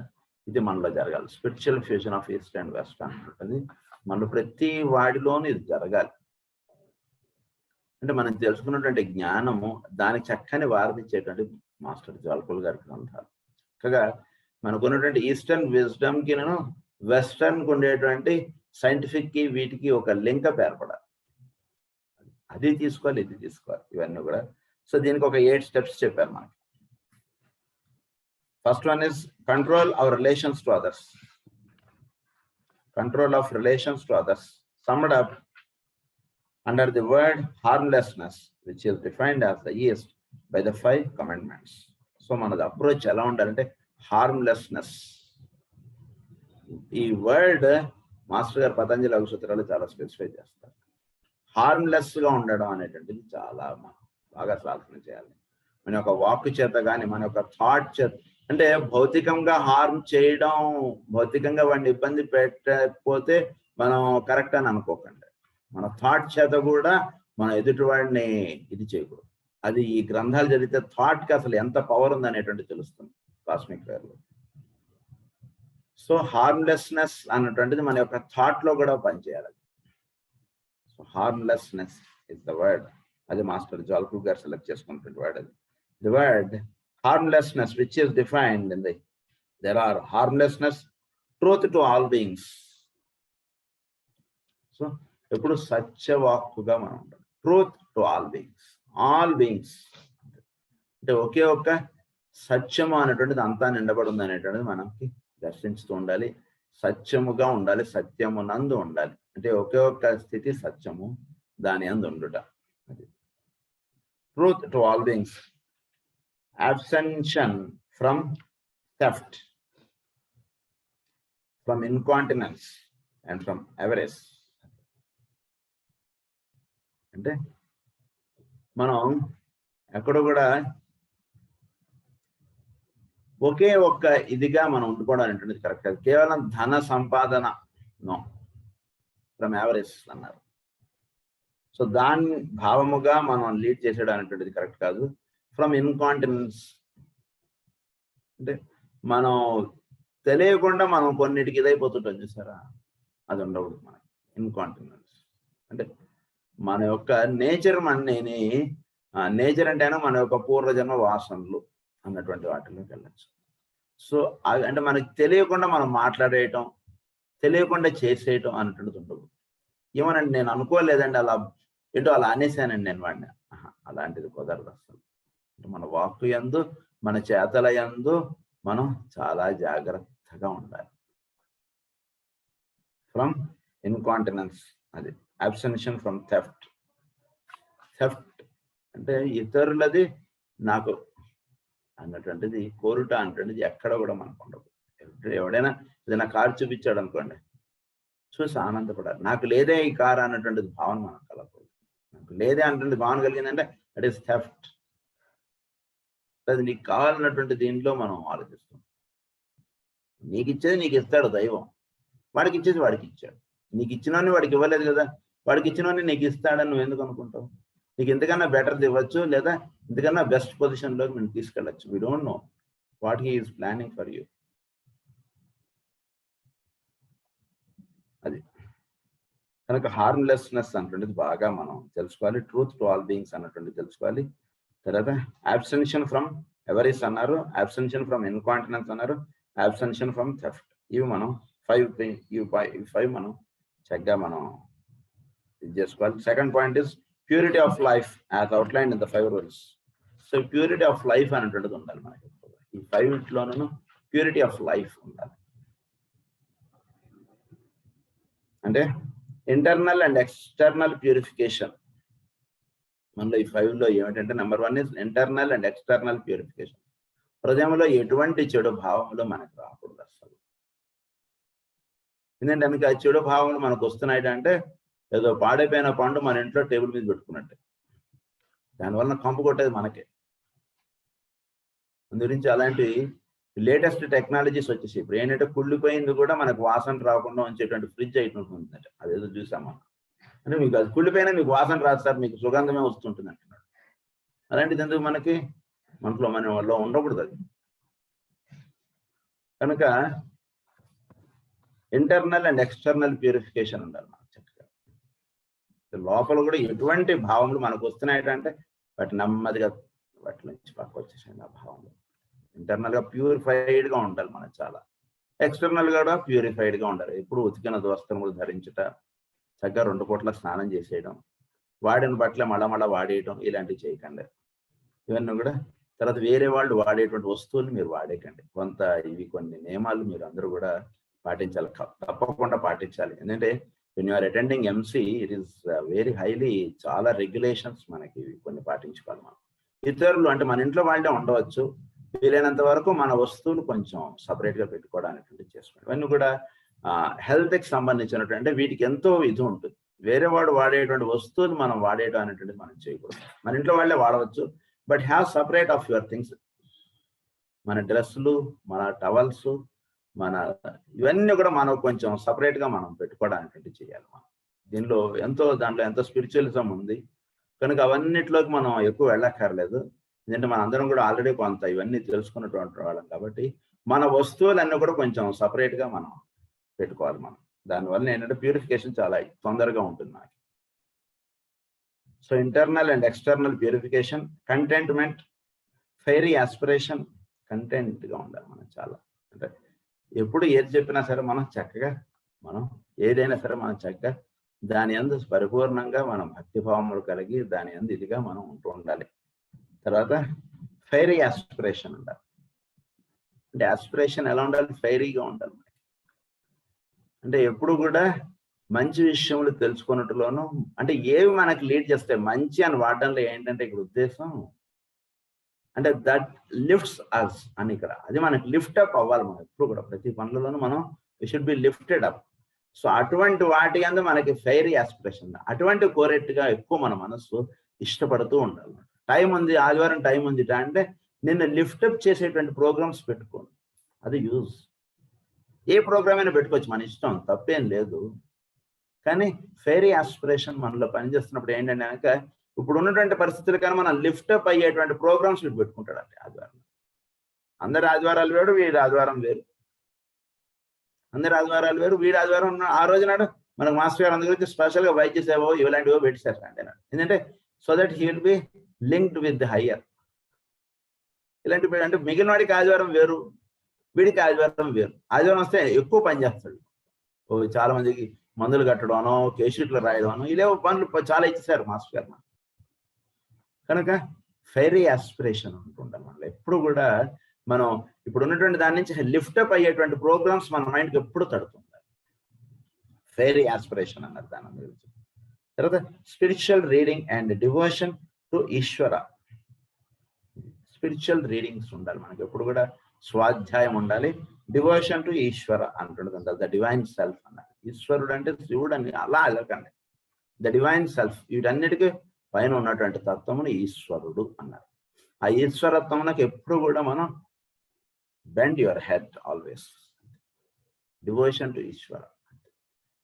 ఇది మనలో జరగాలి. Spiritual fusion of east and west అంటుంది. మనలో ప్రతి వాడిలోనూ ఇది జరగాలి. అంటే మనం తెలుసుకున్నటువంటి జ్ఞానము దానికి చక్కని వారధిచ్చేటువంటి మాస్టర్ జ్వాలకులు గారి గ్రంథాలు. చక్కగా మనకున్నటువంటి ఈస్టర్న్ విజ్డమ్కి వెస్టర్న్కి ఉండేటువంటి సైంటిఫిక్కి వీటికి ఒక లింకప్ ఏర్పడాలి. అది తీసుకోవాలి, ఇది తీసుకోవాలి, ఇవన్నీ కూడా. సో దీనికి ఒక 8 స్టెప్స్ చెప్పారు మనకి. First one is control our relations to others. Control of relations to others summed up under the word harmlessness, which is defined as the East by the 5 commandments. So manad approach ela undalante harmlessness. ఈ word master గారు పతంజలి లఘు సూత్రాలు చాలా specify చేస్తారు. Harmless గా ఉండడం అనేటువంటిది చాలా బాగా సాధన చేయాలి. మన యొక్క వాక్ చేత కానీ మన యొక్క థాట్ చేత, అంటే భౌతికంగా హార్మ్ చేయడం, భౌతికంగా వాడిని ఇబ్బంది పెట్టకపోతే మనం కరెక్ట్ అని అనుకోకండి. మన థాట్ చేత కూడా మన ఎదుటి వాడిని ఇది చేయకూడదు. అది ఈ గ్రంథాలు చదివితే థాట్కి అసలు ఎంత పవర్ ఉందనేటువంటి తెలుస్తుంది కాస్మిక్ వేర్లో. సో హార్మ్లెస్నెస్ అన్నటువంటిది మన యొక్క థాట్ లో కూడా పనిచేయాలి. So harmlessness is the word. అది మాస్టర్ జ్వాలకులు గారు సెలెక్ట్ చేసుకున్నటువంటి వర్డ్. అది the word harmlessness which is defined in the there are harmlessness, truth to all beings. So ఎప్పుడు సత్యవాక్కుగా మనం ఉంటాం. Truth to all beings. All beings అంటే ఒకే ఒక్క సత్యము అనేటువంటిది అంతా నిండబడి ఉంది అనేటువంటిది మనకి దర్శించుతూ ఉండాలి. సత్యముగా ఉండాలి, సత్యము నందు ఉండాలి. అంటే ఒకే ఒక్క స్థితి సత్యము, దాని అందు ఉండుట. అది truth to all beings. Abstention from theft, from incontinence and from avarice. అంటే మనం ఎక్కడ కూడా ఒకే ఒక్క ఇదిగా మనం ఉండిపోవడం అనేటువంటిది కరెక్ట్ కాదు. కేవలం ధన సంపాదన నో, ఫ్రమ్ యావరేజ్ అన్నారు. సో దాన్ని భావముగా మనం లీడ్ చేసేయడం అనేటువంటిది కరెక్ట్ కాదు. ఫ్రమ్ ఇన్కాంటినెన్స్ అంటే మనం తెలియకుండా మనం కొన్నిటికి ఇదైపోతుంటాం చూసారా, అది ఉండకూడదు మనకి. ఇన్కాంటినెన్స్ అంటే మన యొక్క నేచర్, నేచర్ అంటేనే మన యొక్క పూర్వజన్మ వాసనలు అన్నటువంటి వాటిలోకి వెళ్ళచ్చు. సో అంటే మనకి తెలియకుండా మనం మాట్లాడేయటం, తెలియకుండా చేసేయటం అన్నటువంటిది ఉండదు. ఏమనండి నేను అనుకోలేదండి, అలా ఏంటో అలా అనేసానండి నేను వాడిని, అలాంటిది కుదరదు అసలు. అంటే మన వాక్కు యందు, మన చేతల యందు మనం చాలా జాగ్రత్తగా ఉండాలి. ఫ్రమ్ ఇన్కాంటినెన్స్, అది అబ్సెన్షన్ ఫ్రమ్ థెఫ్ట్. థెఫ్ట్ అంటే ఇతరులది నాకు అన్నటువంటిది కోరుట అన్నటువంటిది ఎక్కడ కూడా మనకు ఉండదు. ఎవడైనా ఏదైనా కారు చూపించాడు అనుకోండి, చూసి ఆనందపడాలి. నాకు లేదే ఈ కారు అన్నటువంటిది భావన మనకు కలగకూడదు. నాకు లేదే అన్నటువంటి భావన కలిగిందంటే దట్ ఈస్ థెఫ్ట్. అది నీకు కావాలన్నటువంటి దీంట్లో మనం ఆలోచిస్తాం. నీకు ఇచ్చేది నీకు ఇస్తాడు దైవం, వాడికి ఇచ్చేది వాడికి ఇచ్చాడు. నీకు ఇచ్చినోని వాడికి ఇవ్వలేదు కదా, వాడికి ఇచ్చినోని నీకు ఇస్తాడని నువ్వు ఎందుకు అనుకుంటావు? నీకు ఇంతకన్నా బెటర్ది ఇవ్వచ్చు, లేదా ఇంతకన్నా బెస్ట్ పొజిషన్లోకి నేను తీసుకెళ్ళచ్చు. We don't know what he is planning for you. అది కనుక హార్మ్లెస్నెస్ అన్నటువంటిది బాగా మనం తెలుసుకోవాలి. ట్రూత్ టు ఆల్ బీయింగ్స్ అన్నటువంటిది తెలుసుకోవాలి. తర్వాత అబ్సెన్షన్ ఫ్రమ్ ఎవరీస్ అన్నారు, అబ్సెన్షన్ ఫ్రమ్ ఇన్కాంటినెన్స్ అన్నారు, అబ్సెన్షన్ ఫ్రమ్ థెఫ్ట్. ఇవి మనం 5 మనం చక్కగా మనం ఇది చేసుకోవాలి. Second point is purity of life as outline in the 5 rules. So purity of life అనేటువంటిది ఉండాలి మనకి. ఈ 5లోనూ ప్యూరిటీ ఆఫ్ లైఫ్ ఉండాలి. అంటే ఇంటర్నల్ అండ్ ఎక్స్టర్నల్ ప్యూరిఫికేషన్. మనలో ఈ 5లో ఏమిటంటే number 1 is internal and external purification. హృదయంలో ఎటువంటి చెడు భావములు మనకు రాకూడదు అసలు. ఎందుకంటే ఆ చెడు భావములు మనకు వస్తున్నాయి అంటే ఏదో పాడైపోయిన పండు మన ఇంట్లో టేబుల్ మీద పెట్టుకున్నట్టే, దానివల్ల కంపు కొట్టేది మనకే. అందు గురించి అలాంటి లేటెస్ట్ టెక్నాలజీస్ వచ్చేసి ఇప్పుడు ఏంటంటే కుళ్ళిపోయింది కూడా మనకు వాసన రాకుండా ఉంచేటువంటి ఫ్రిడ్జ్ ఐటమ్స్ ఉంటుందంటే, అదేదో చూసాం మనం. అంటే మీకు అది కుళ్ళిపోయినా మీకు వాసన రాదు సార్, మీకు సుగంధమే వస్తుంటుంది అంటున్నాడు. అలాంటిది ఎందుకు మనకి? మనలో ఉండకూడదు అది. కనుక ఇంటర్నల్ అండ్ ఎక్స్టర్నల్ ప్యూరిఫికేషన్ ఉండాలి మనకు చక్కగా. లోపల కూడా ఎటువంటి భావములు మనకు వస్తున్నాయంటే వాటి నెమ్మదిగా వాటి నుంచి పక్క వచ్చేసాయి ఆ భావంలో. ఇంటర్నల్ గా ప్యూరిఫైడ్ గా ఉండాలి మనం చాలా, ఎక్స్టర్నల్ గా ప్యూరిఫైడ్ గా ఉండాలి. ఎప్పుడు ఉతికిన వస్త్రములు ధరించుట, చక్కగా 2 పూట్ల స్నానం చేసేయడం, వాడిన బట్టలు మళ్ళా వాడేయడం, ఇలాంటివి చేయకండి. ఇవన్నీ కూడా తర్వాత వేరే వాళ్ళు వాడేటువంటి వస్తువులు మీరు వాడేకండి. కొంత ఇవి కొన్ని నియమాలు మీరు అందరూ కూడా పాటించాలి, తప్పకుండా పాటించాలి. ఎందుకంటే when you are attending MC, it is very highly చాలా రెగ్యులేషన్స్ మనకి కొన్ని పాటించుకోవాలి మనం. ఇతరులు అంటే మన ఇంట్లో వాళ్ళే ఉండవచ్చు, వీలైనంత వరకు మన వస్తువులు కొంచెం సపరేట్ గా పెట్టుకోవడానికి చేసుకోండి. ఇవన్నీ కూడా హెల్త్ కి సంబంధించినటువంటి వీటికి ఎంతో ఇది ఉంటుంది. వేరే వాడు వాడేటువంటి వస్తువులు మనం వాడేయడం అనేటువంటిది మనం చేయకూడదు. మన ఇంట్లో వాళ్ళే వాడవచ్చు, but have separate of your things. మన డ్రెస్సులు, మన టవల్స్, మన ఇవన్నీ కూడా మనం కొంచెం సపరేట్ గా మనం పెట్టుకోవడానికి చేయాలి. మనం దాంట్లో ఎంతో స్పిరిచువలిజం ఉంది కనుక అవన్నిట్లోకి మనం ఎక్కువ వెళ్ళక్కర్లేదు. ఎందుకంటే మన అందరం కూడా ఆల్రెడీ కొంత ఇవన్నీ తెలుసుకున్నటువంటి వాళ్ళం కాబట్టి మన వస్తువులన్నీ కూడా కొంచెం సపరేట్ గా మనం పెట్టుకోవాలి. మనం దానివల్ల ఏంటంటే ప్యూరిఫికేషన్ చాలా తొందరగా ఉంటుంది మనకి. So internal and external purification, contentment, fiery aspiration. Content గా ఉండాలి మనం చాలా. అంటే ఎప్పుడు ఏది చెప్పినా సరే ఏదైనా సరే మనం చక్కగా దాని యందు పరిపూర్ణంగా మనం భక్తిభావములు కలిగి దాని యందు ఇదిగా మనం ఉంటూ ఉండాలి. తర్వాత ఫైరీ ఆస్పిరేషన్ ఉండాలి. అంటే ఆస్పిరేషన్ ఎలా ఉండాలి? ఫైరీగా ఉండాలి. అంటే ఎప్పుడు కూడా మంచి విషయములు తెలుసుకున్నట్టులోనూ, అంటే ఏవి మనకి లీడ్ చేస్తాయి మంచి అని వాడడంలో ఏంటంటే ఇక్కడ ఉద్దేశం అంటే దట్ లిఫ్ట్స్ అస్ అని ఇక్కడ అది మనకి లిఫ్ట్ అప్ అవ్వాలి. మనం ఎప్పుడు కూడా ప్రతి పనులలోనూ మనం we should be lifted up. So అటువంటి వాటి అందు మనకి ఫైరీ ఆస్పిరేషన్, అటువంటి కోరేట్టుగా ఎక్కువ మన మనస్సు ఇష్టపడుతూ ఉండాలి. టైం ఉంది, ఆదివారం టైం ఉంది అంటే నిన్ను లిఫ్టప్ చేసేటువంటి ప్రోగ్రామ్స్ పెట్టుకోండి, అది యూజ్. ఏ ప్రోగ్రామ్ అయినా పెట్టుకోవచ్చు, మన ఇష్టం, తప్పేం లేదు. కానీ ఫైరీ ఆస్పిరేషన్ మనలో పనిచేస్తున్నప్పుడు ఏంటంటే కనుక ఇప్పుడు ఉన్నటువంటి పరిస్థితులు కానీ మనం లిఫ్టప్ అయ్యేటువంటి ప్రోగ్రామ్స్ వీడు పెట్టుకుంటాడండి. ఆదివారం అందరి ఆదివారాలు వేరు, వీడి ఆదివారం వేరు. అందరి ఆదివారాలు వేరు, వీడి ఆదివారం ఆ రోజు నాడు మనకు మాస్టర్ గారు అందరి గురించి స్పెషల్గా వైద్య సేవ ఇలాంటివో పెట్టేశారు అంటే ఎందుకంటే so that he will be linked with the higher. ఇలాంటి అంటే మిగిలిన వాడికి ఆదివారం వేరు, వీడికి ఆదివారం వేరు. ఆదివారం వస్తే ఎక్కువ పని చేస్తాడు. చాలా మందికి మందులు కట్టడానో, కేషీట్లు రాయడానో ఇలే పనులు చాలా ఇచ్చేసారు మాస్టర్ గారు. కనుక ఫైరీ ఆస్పిరేషన్ ఉంటుండాలి మనలో ఎప్పుడు కూడా. మనం ఇప్పుడు ఉన్నటువంటి దాని నుంచి లిఫ్టప్ అయ్యేటువంటి ప్రోగ్రామ్స్ మన మైండ్కి ఎప్పుడు తడుతుండాలి. ఫైరీ ఆస్పిరేషన్ అన్నారు దాని గురించి. తర్వాత spiritual reading and devotion to Ishvara. Spiritual readings ఉండాలి మనకి ఎప్పుడు కూడా, స్వాధ్యాయం ఉండాలి. డివోషన్ టు ఈశ్వర అంటుండదు, ద డివైన్ సెల్ఫ్ అన్నారు. ఈశ్వరుడు అంటే శివుడు అని అలా అలకండి, ద డివైన్ సెల్ఫ్. వీటన్నిటికీ పైన ఉన్నటువంటి తత్వమును ఈశ్వరుడు అన్నారు. ఆ ఈశ్వరత్వమునకు ఎప్పుడు కూడా మనం bend your head always. Devotion to Ishvara,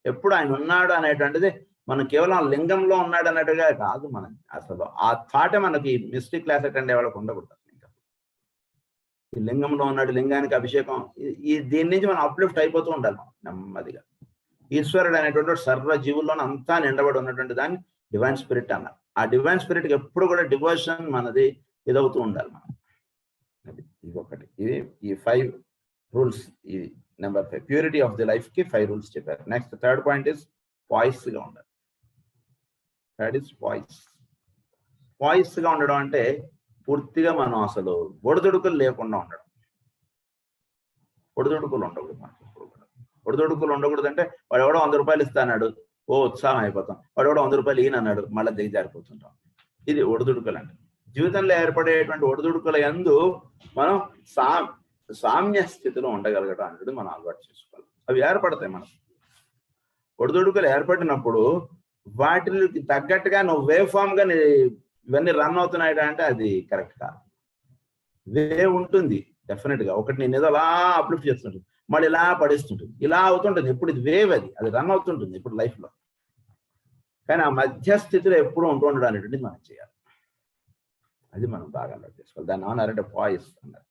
ఎప్పుడు ఆయన ఉన్నాడు అనేటువంటిది మనం కేవలం లింగంలో ఉన్నాడు అన్నట్టుగా కాదు. మనం అసలు ఆ థాటే మనకి మిస్టిక్ క్లాస్ అటెండ్ అయ్యే వాళ్ళకి ఉండకూడదు. ఈ లింగంలో ఉన్నాడు, లింగానికి అభిషేకం, దీని నుంచి మనం అప్లిఫ్ట్ అయిపోతూ ఉండాలి మనం నెమ్మదిగా. ఈశ్వరుడు అనేటువంటి సర్వ జీవుల్లోనూ అంతా నిండబడి ఉన్నటువంటి దాన్ని డివైన్ స్పిరిట్ అన్నారు. ఆ డివైన్ స్పిరిట్కి ఎప్పుడు కూడా డివోషన్ మనది ఇదవుతూ ఉండాలి మనం. అది ఇది ఒకటి. ఇది ఈ 5 రూల్స్. ఇది number 5 purity of the life కి 5 రూల్స్ చెప్పారు. Next third point is voice గా ఉండాలి. థర్డ్ ఇస్ వాయిస్ గా ఉండడం అంటే పూర్తిగా మనం అసలు ఒడిదుడుకులు లేకుండా ఉండడం. ఒడిదుడుకులు ఉండకూడదు మనకి ఎప్పుడు కూడా. ఒడిదుడుకులు ఉండకూడదు అంటే వాడు ఎవడో 100 రూపాయలు ఇస్తాడు, ఉత్సాహం అయిపోతాం. వాడు ఎవడో 100 రూపాయలు ఈయనన్నాడు, మళ్ళీ దిగజారిపోతుంటాం. ఇది ఒడిదుడుకులు అంటే. జీవితంలో ఏర్పడేటువంటి ఒడిదుడుకుల యందు మనం సామ్య స్థితిలో ఉండగలగడం అనేది మనం అలవాటు చేసుకోవాలి. అవి ఏర్పడతాయి మనకు. ఒడిదుడుకులు ఏర్పడినప్పుడు వాటికి తగ్గట్టుగా నువ్వు వే ఫామ్ గా ఇవన్నీ రన్ అవుతున్నాయి అంటే అది కరెక్ట్ కాదు. వే ఉంటుంది డెఫినెట్ గా. ఒకటి నేను ఏదో అలా అప్లిఫ్ట్ చేస్తుంటుంది, మళ్ళీ ఇలా పడిస్తుంటుంది, ఇలా అవుతుంటుంది. ఎప్పుడు ఇది వేవ్, అది రన్ అవుతుంటుంది ఇప్పుడు లైఫ్ లో. కానీ ఆ మధ్యస్థితిలో ఎప్పుడు ఉంటూ ఉండడం అనేటువంటిది మనం చేయాలి. అది మనం బాగా అలవాటు చేసుకోవాలి. దాన్ని ఏమన్నారంటే వాయిస్ అన్నారు.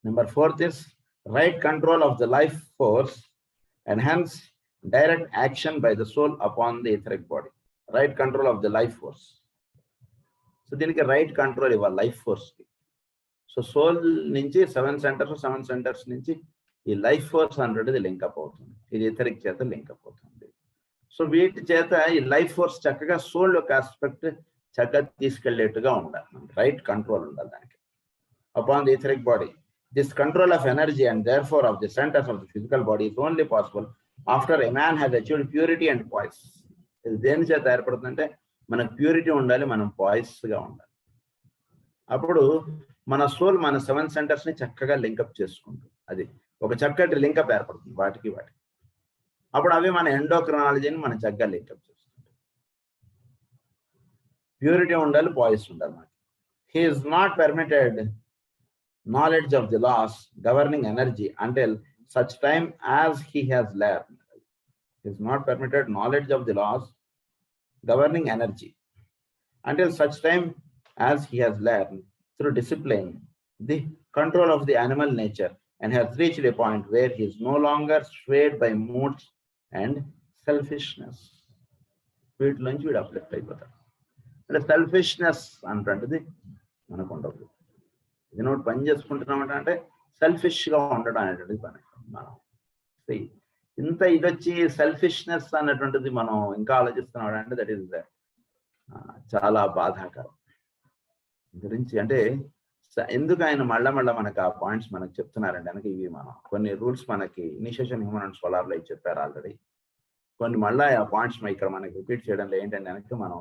Number 4 is right control of the life force and hence direct action by the soul upon the etheric body. Right control of the life force. So దీనికి రైట్ కంట్రోల్ ఇవ్వాలి లైఫ్ ఫోర్స్కి. సో సోల్ నుంచి 7 centers నుంచి ఈ life force అనేది link up అవుతుంది. ఇది etheric చేత link up అవుతుంది. సో వీటి చేత ఈ లైఫ్ ఫోర్స్ చక్కగా సోల్ యొక్క ఆస్పెక్ట్ చక్కగా తీసుకెళ్లేట్టుగా ఉండాలి. రైట్ కంట్రోల్ ఉండాలి దానికి. Upon the etheric body, this control of energy and therefore of the centres of the physical body is only possible after a man has achieved purity and poise. ఇది దేని చేత ఏర్పడుతుందంటే మనకు purity ఉండాలి, మనం పాయిస్గా ఉండాలి. అప్పుడు మన సోల్ మన 7 centers ని చక్కగా లింకప్ చేసుకుంటుంది. అది ఒక చక్కటి లింకప్ ఏర్పడుతుంది వాటికి. అప్పుడు అవి మన ఎండోక్రినాలజీని మనం చక్కగా లింకప్ చేసుకుంటాం. ప్యూరిటీ ఉండాలి, పాయిస్ ఉండాలి మనకి. He is not permitted knowledge of the laws governing energy until such time as he has learned. He is not permitted knowledge of the laws governing energy until such time as he has learned through discipline the control of the animal nature and has reached a point where he is no longer swayed by moods and selfishness. వీటిలోంచి వీడు uplift అయిపోతాడు. అంటే selfishness అంటే మనకు ఉండదు. ఇది నోటి పని చేసుకుంటున్నామంటే అంటే సెల్ఫిష్గా ఉండడం అనేటువంటిది మనం ఇంత ఇదొచ్చి సెల్ఫిష్నెస్ అన్నటువంటిది మనం ఇంకా ఆలోచిస్తున్నాం అంటే దట్ ఈస్ చాలా బాధాకరం. గురించి అంటే ఎందుకు ఆయన మళ్ళా మనకు ఆ పాయింట్స్ మనకు చెప్తున్నారంటే కనుక ఇవి మనం కొన్ని రూల్స్ మనకి ఇనిషియేషన్ హ్యూమన్ అండ్ సోలార్లో చెప్పారు ఆల్రెడీ. కొన్ని మళ్ళీ ఆ పాయింట్స్ ఇక్కడ మనకి రిపీట్ చేయడంలో ఏంటంటే కనుక మనం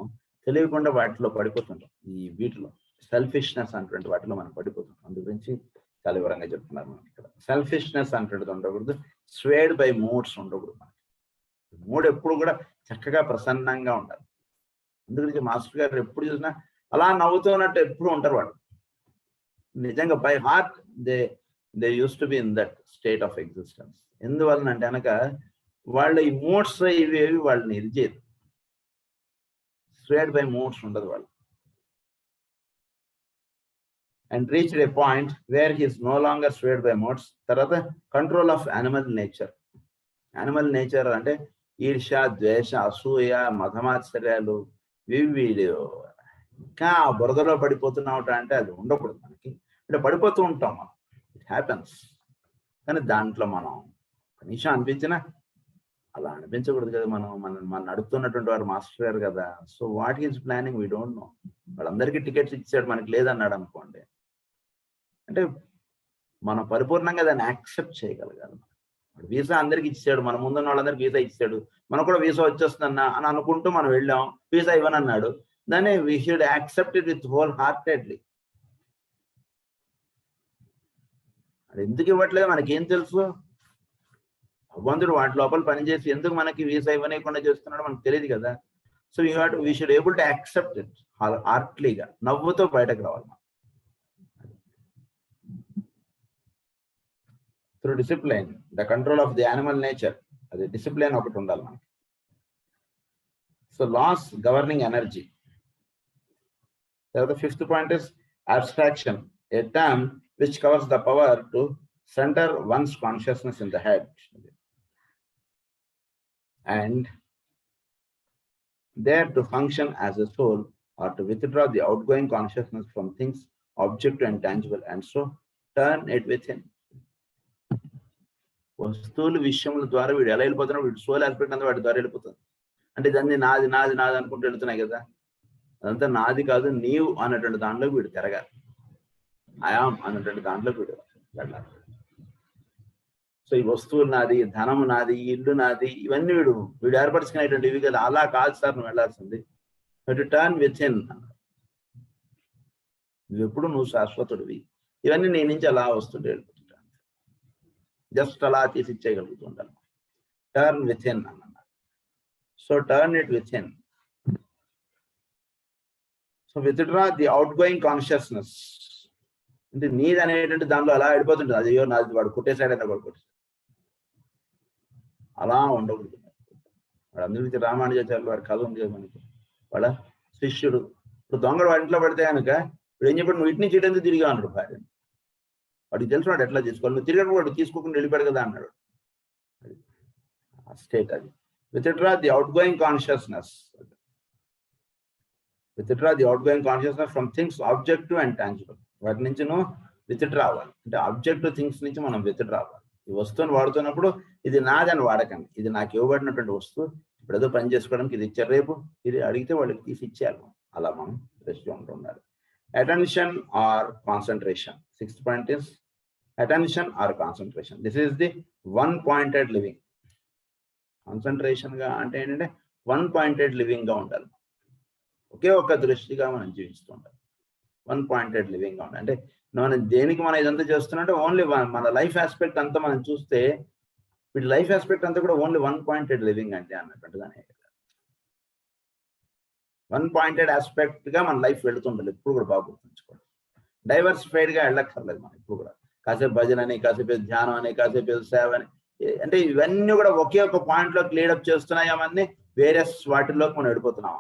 తెలియకుండా వాటిలో పడిపోతుంటాం. ఈ వీటిలో సెల్ఫిష్నెస్ అటువంటి వాటిలో మనం పడిపోతుంటాం. అందు గురించి చాలా వివరంగా చెప్తున్నారు మనకి ఇక్కడ. సెల్ఫిష్నెస్ అటువంటిది ఉండకూడదు, స్వేడ్ బై మూడ్స్ ఉండకూడదు. మనకి మూడ్ ఎప్పుడు కూడా చక్కగా ప్రసన్నంగా ఉండాలి. అందుగురించి మాస్టర్ గారు ఎప్పుడు చూసినా అలా నవ్వుతున్నట్టు ఎప్పుడు ఉంటారు వాళ్ళు. నిజంగా by heart they use to be in that state of existence. ఎందువలన అంటే కనుక వాళ్ళ ఈ మూడ్స్ ఇవేవి వాళ్ళని ఇది చేయదు. స్వేడ్ బై మూడ్స్ ఉండదు వాళ్ళు. And reached a point where he is no longer swayed by moods. తర్వాత control of animal nature. Animal nature అంటే ఈర్ష, ద్వేష, అసూయ, మతమాశ్చర్యాలు వీడు ఇంకా బురదలో పడిపోతున్నావుట అంటే అది ఉండకూడదు మనకి. అంటే పడిపోతూ ఉంటాం మనం, ఇట్ హ్యాపెన్స్. కానీ దాంట్లో మనం కనీసం అనిపించినా అలా అనిపించకూడదు కదా. మనం నడుపుతున్నటువంటి వారు మాస్టర్ గారు కదా. So what is planning we don't no. వాళ్ళందరికీ టికెట్స్ ఇచ్చాడు, మనకి లేదన్నాడు అనుకోండి అంటే మనం పరిపూర్ణంగా దాన్ని యాక్సెప్ట్ చేయగలగాలి. వీసా అందరికి ఇచ్చాడు, మన ముందున్న వాళ్ళందరికీ వీసా ఇచ్చాడు, మనకు కూడా వీసా వచ్చేస్తుందన్నా అని అనుకుంటూ మనం వెళ్ళాం. వీసా ఇవ్వనన్నాడు, దాన్ని we should accept it with whole heartedly. అది ఎందుకు ఇవ్వట్లేదు మనకేం తెలుసు? భగవంతుడు వాటి లోపల పనిచేసి ఎందుకు మనకి వీసా ఇవ్వలేకుండా చేస్తున్నాడు మనకు తెలియదు కదా. So we should able to accept it హార్ట్లీగా, నవ్వుతో బయటకు రావాలి. Through discipline, the control of the animal nature, అది discipline ఒకటి ఉండాలి మనకి. So laws governing energy. The fifth point is abstraction, a term which covers the power to center one's consciousness in the head and there to function as a soul or to withdraw the outgoing consciousness from things object and tangible and so turn it within. వస్తువుల విషయముల ద్వారా వీడు ఎలా వెళ్ళిపోతున్నాడు, వీడు soul aspect అంతా వాటి ద్వారా వెళ్ళిపోతుంది. అంటే దాన్ని నాది నాది నాది అనుకుంటూ వెళ్తున్నాయి కదా. అదంతా నాది కాదు, నీవు అన్నటువంటి దాంట్లో వీడు తిరగాలి. అయాం అన్నటువంటి దాంట్లో వీడు వెళ్ళాలి. సో ఈ వస్తువులు నాది, ధనము నాది, ఇల్లు నాది, ఇవన్నీ వీడు ఏర్పరచుకునేటువంటి ఇవి కదా. అలా కాదు సార్ నువ్వు వెళ్ళాల్సింది. To turn with in. నువ్వు ఎప్పుడు శాశ్వతుడివి. ఇవన్నీ నీ నుంచి అలా వస్తుంటే వెళ్ళిపోతుంది. జస్ట్ అలా తీసి ఇచ్చేయగలుగుతుంటాను. టర్న్ విత్ ఇన్ అన్నమాట. So turn it with in. So withdraw the out going consciousness. అంటే నీది అనేటువంటి దాంట్లో అలా వెళ్ళిపోతుంటుంది. అది అయ్యో నాది, వాడు కొట్టేశాడైనా వాడు కొట్టేశాడు, అలా ఉండకూడదు. వాడు అందరికీ రామానుజాచార్యులు వాడి కథ ఉంది కదా మనకి. వాళ్ళ శిష్యుడు ఇప్పుడు దొంగడు వాడి ఇంట్లో పడితే కనుక ఇప్పుడు ఏం చెప్పాడు, నువ్వు ఇటు నుంచి ఇటెందుకు తిరిగా అన్నాడు భార్యను. వాడికి తెలుసు వాడు ఎట్లా తీసుకోవాలి, నువ్వు తిరిగేటప్పుడు వాడు తీసుకోకుండా వెళ్ళిపోయాడు కదా అన్నాడు. ఆ స్టేట్ అది. Withdraw the out going consciousness, withdraw the out going consciousness from things objective and tangible. వాటి నుంచి నువ్వు విత్డ్రా అవ్వాలి. అంటే ఆబ్జెక్టివ్ థింగ్స్ నుంచి మనం విత్డ్రా అవ్వాలి. ఈ వస్తువుని వాడుతున్నప్పుడు ఇది నాదని వాడకండి. ఇది నాకు ఇవ్వబడినటువంటి వస్తువు, ఇప్పుడు ఏదో పని చేసుకోవడానికి ఇది ఇచ్చారు, రేపు ఇది అడిగితే వాళ్ళకి తీసి ఇచ్చారు. అలా మనం రెస్పాండ్ ఉండాలి. Attention or concentration. 6th point is attention or concentration. This is the one pointed living. Concentration గా అంటే ఏంటంటే వన్ పాయింటెడ్ లివింగ్ గా ఉండాలి. ఒకే ఒక దృష్టిగా మనం జీవిస్తూ ఉండాలి. వన్ పాయింటెడ్ లివింగ్ గా ఉండాలి. అంటే మనం దేనికి మనం ఇదంతా చేస్తున్నట్టే ఓన్లీ మన లైఫ్ ఆస్పెక్ట్ అంతా మనం చూస్తే వీటి లైఫ్ ఆస్పెక్ట్ అంతా కూడా ఓన్లీ వన్ పాయింటెడ్ లివింగ్ అంటే అన్నటువంటిదానే. వన్ పాయింటెడ్ ఆస్పెక్ట్ గా మన లైఫ్ వెళుతుండాలి. ఎప్పుడు కూడా బాగా గుర్తుంచుకోండి. డైవర్సిఫైడ్ గా వెళ్ళక్కర్లేదు మనం ఎప్పుడు కూడా. కాసేపు భజన అని, కాసేపు ధ్యానం అని, కాసేపు సేవ అని, అంటే ఇవన్నీ కూడా ఒకే ఒక పాయింట్ లోకి లీడప్ చేస్తున్నాయి. అవన్నీ వేరే వాటిల్లోకి మనం వెళ్ళిపోతున్నాం.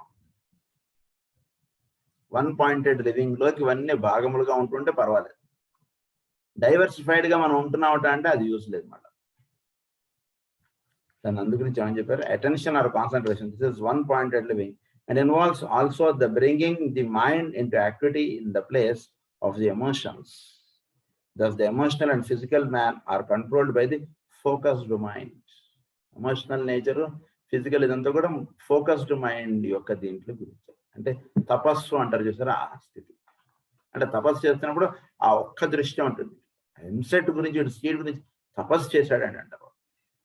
వన్ పాయింటెడ్ లివింగ్ లోకి ఇవన్నీ భాగములుగా ఉంటుంటే పర్వాలేదు. డైవర్సిఫైడ్ గా మనం ఉంటున్నామట అంటే అది యూస్ లేదు మళ్ళీ. దాని అందుగురించి ఏమని చెప్పారు, attention or concentration. This is one pointed living and involves also the bringing the mind into activity in the place of the emotions. Thus the emotional and physical man are controlled by the focused mind. Emotional nature, physical ఇదంతా కూడా focused mind యొక్క దీంట్లో గురించి. అంటే తపస్సు అంటారు చూసారా, ఆ స్థితి. అంటే తపస్సు చేస్తున్నప్పుడు ఆ ఒక్క దృష్టి ఉంటుంది. ఎంసెట్ గురించి, స్పీడ్ గురించి తపస్సు చేశాడని అంటారు.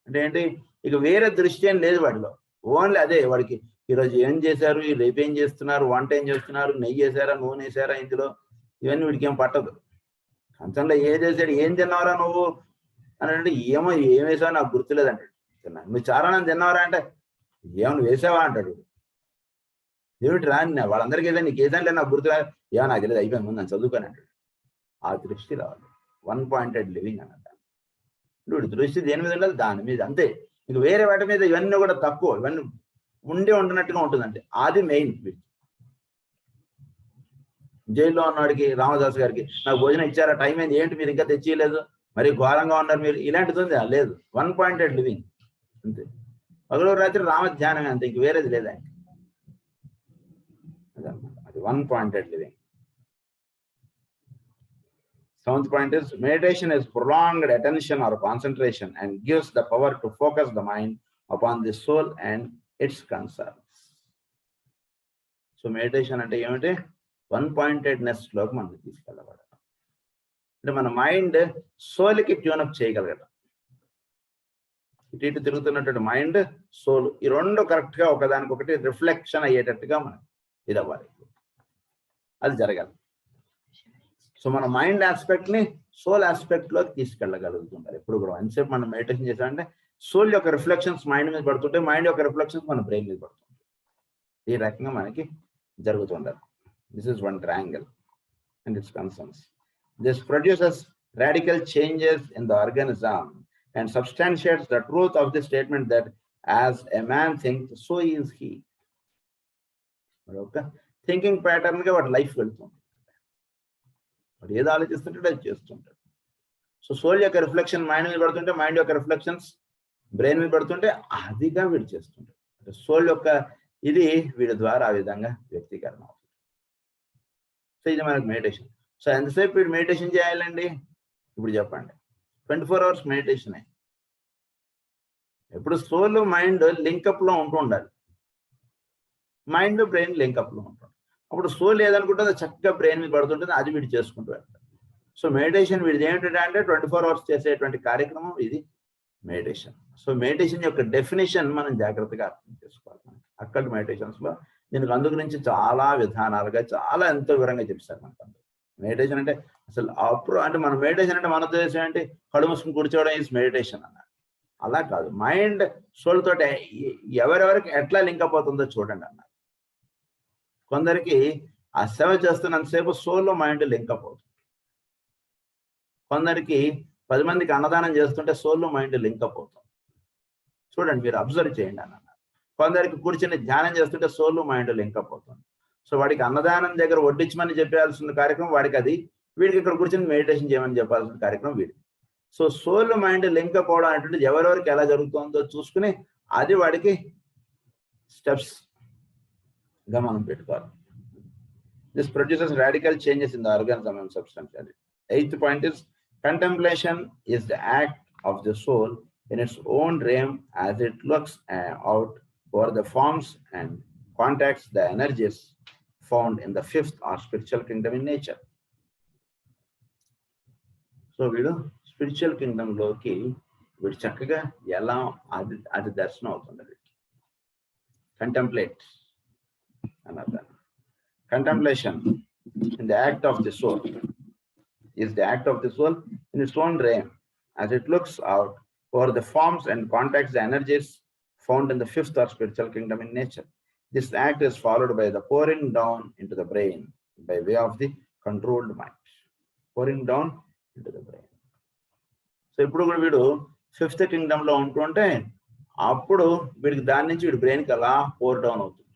అంటే ఏంటి, ఇక వేరే దృష్టి ఏం లేదు వాడిలో. ఓన్లీ అదే. వాడికి ఈరోజు ఏం చేశారు, రేపు ఏం చేస్తున్నారు, వంట ఏం చేస్తున్నారు, నెయ్యి వేసారా, నూనె వేసారా ఇందులో, ఇవన్నీ వీడికి ఏం పట్టదు. కంచంలో ఏ చేశాడు, ఏం తిన్నావరా నువ్వు అని అంటే, ఏమో ఏం వేసావో నాకు గుర్తులేదు అంటాడు. నువ్వు చారాణం తిన్నావరా అంటే, ఏమన్నా వేసావా అంటాడు. ఏమిటి రా, వాళ్ళందరికీ ఏదో నీకు ఏదంటే నాకు గుర్తులేదు, ఏమో నాకు తెలియదు, అయిపోయింది ముందు నన్ను చదువుకొని అంటాడు. ఆ దృష్టి రావాలి. వన్ పాయింటెడ్ లివింగ్ అన్నట్టు. వీడి దృష్టి దేని మీద ఉండదు, దాని మీద అంతే. ఇంక వేరే వాటి మీద ఇవన్నీ కూడా తక్కువ, ఇవన్నీ ఉండే ఉంటున్నట్టుగా ఉంటుందంటే అది మెయిన్. జైల్లో ఉన్నవాడికి, రామదాస్ గారికి, నాకు భోజనం ఇచ్చారా, టైం అయింది, ఏంటి మీరు ఇంకా తెచ్చియలేదు, మరి ఘోరంగా ఉన్నారు మీరు, ఇలాంటిది ఉంది లేదు. వన్ పాయింటెడ్ లివింగ్ అంతే. పగలు రాత్రి రామ ధ్యానం అంతే, ఇంక వేరేది లేదా. అది one pointed living. 7th point is meditation is prolonged attention or concentration and gives the power to focus the mind upon the soul and its concerns. So meditation అంటే ఏమిటి, వన్ పాయింటెడ్నెస్ లోకి మనం తీసుకెళ్ళగలగడం. అంటే మన మైండ్ సోల్కి ట్యూనప్ చేయగలగడం. ఇటు తిరుగుతున్నటువంటి mind, soul, ఈ రెండు correct గా ఒకదానికొకటి రిఫ్లెక్షన్ అయ్యేటట్టుగా మనం ఇది అవ్వాలి. అది జరగాలి. సో మన మైండ్ ఆస్పెక్ట్ ని సోల్ ఆస్పెక్ట్ లోకి తీసుకెళ్ళగలుగుతుంటారు ఎప్పుడు కూడా. ఎంతసేపు మనం మెడిటేషన్ చేసామంటే సోల్ యొక్క రిఫ్లెక్షన్స్ మైండ్ మీద పడుతుంటే, మైండ్ యొక్క రిఫ్లెక్షన్స్ మన బ్రెయిన్ మీద పడుతుంది. ఈ రకంగా మనకి జరుగుతుండాలి. This is one triangle and its concerns. This produces radical changes in the organism and substantiates the truth of the statement that as a man thinks so is he. ఒక thinking pattern గా వాటి life వెళ్తుంది. వాడు ఏదో ఆలోచిస్తుంటే అది చేస్తుంటాడు. So soul యొక్క రిఫ్లెక్షన్ మైండ్ మీద పడుతుంటే, మైండ్ యొక్క రిఫ్లెక్షన్స్ బ్రెయిన్ మీద పడుతుంటే అదిగా వీడు చేస్తుంటాడు. అంటే సోల్ యొక్క ఇది వీడి ద్వారా ఆ విధంగా వ్యక్తీకరణ అవుతుంది. సో ఇది మనకి మెడిటేషన్. సో ఎంతసేపు వీడు మెడిటేషన్ చేయాలండి ఇప్పుడు చెప్పండి. 24 hours మెడిటేషన్. ఎప్పుడు సోల్ మైండ్ లింకప్ లో ఉంటూ ఉండాలి. మైండ్ బ్రెయిన్ లింకప్ లో ఉంటుంది. అప్పుడు సోల్ ఏదనుకుంటుందో చక్కగా బ్రెయిన్ మీద పడుతుంటుంది, అది వీడు చేసుకుంటూ వెళ్తాడు. సో మెడిటేషన్ వీడిది ఏమిటంటే 24 hours చేసేటువంటి కార్యక్రమం ఇది మెడిటేషన్. సో మెడిటేషన్ యొక్క డెఫినేషన్ మనం జాగ్రత్తగా అర్థం చేసుకోవాలి. అక్కడ మెడిటేషన్స్ లో దీనికి అందు గురించి చాలా విధానాలుగా చాలా ఎంతో వివరంగా చెప్తారు మనకు. మెడిటేషన్ అంటే అసలు అప్పుడు అంటే మన మెడిటేషన్ అంటే మన ఉద్దేశం ఏంటి, కళ్ళు మూసుకుని కూర్చోవడం ఈజ్ మెడిటేషన్ అన్నారు. అలా కాదు, మైండ్ సోల్ తోటి ఎవరెవరికి ఎట్లా లింకప్ అవుతుందో చూడండి అన్నారు. కొందరికి ఆ సేవ చేస్తున్నంతసేపు సోల్లో మైండ్ లింకప్ అవుతుంది. కొందరికి 10 మందికి అన్నదానం చేస్తుంటే సోల్లో మైండ్ లింకప్ అవుతుంది. చూడండి, మీరు అబ్జర్వ్ చేయండి అన్నారు. కొందరికి కూర్చొని ధ్యానం చేస్తుంటే సోల్లో మైండ్ లింకప్ అవుతుంది. సో వాడికి అన్నదానం దగ్గర వడ్డించమని చెప్పాల్సిన కార్యక్రమం వాడికి అది, వీడికి ఇక్కడ కూర్చొని మెడిటేషన్ చేయమని చెప్పాల్సిన కార్యక్రమం వీడికి. So soul mind link up అవడం అనేటువంటిది ఎవరెవరికి ఎలా జరుగుతుందో చూసుకుని అది వాడికి స్టెప్స్ గా మనం పెట్టుకోవాలి. This produces radical changes in the organism and substance. Eighth point is contemplation is the act of the soul in its own realm as it looks out over the forms and contacts the energies found in the fifth or spiritual kingdom in nature. So వీడు spiritual Kingdom లోకి వీడు చక్కగా ఎలా అది దర్శనం అవుతుంది. Contemplate అన్నది. Contemplation in the act of the soul is the act of the soul in its own realm as it looks out or the forms and contacts the energies found in the fifth or spiritual kingdom in nature. This act is followed by the pouring down into the brain by way of the controlled mind. Pouring down into the brain. So ఇప్పుడు కూడా వీడు fifth Kingdom లో ఉంటుంటే అప్పుడు వీడికి దాని నుంచి వీడి బ్రెయిన్కి అలా పోర్ డౌన్ అవుతుంది.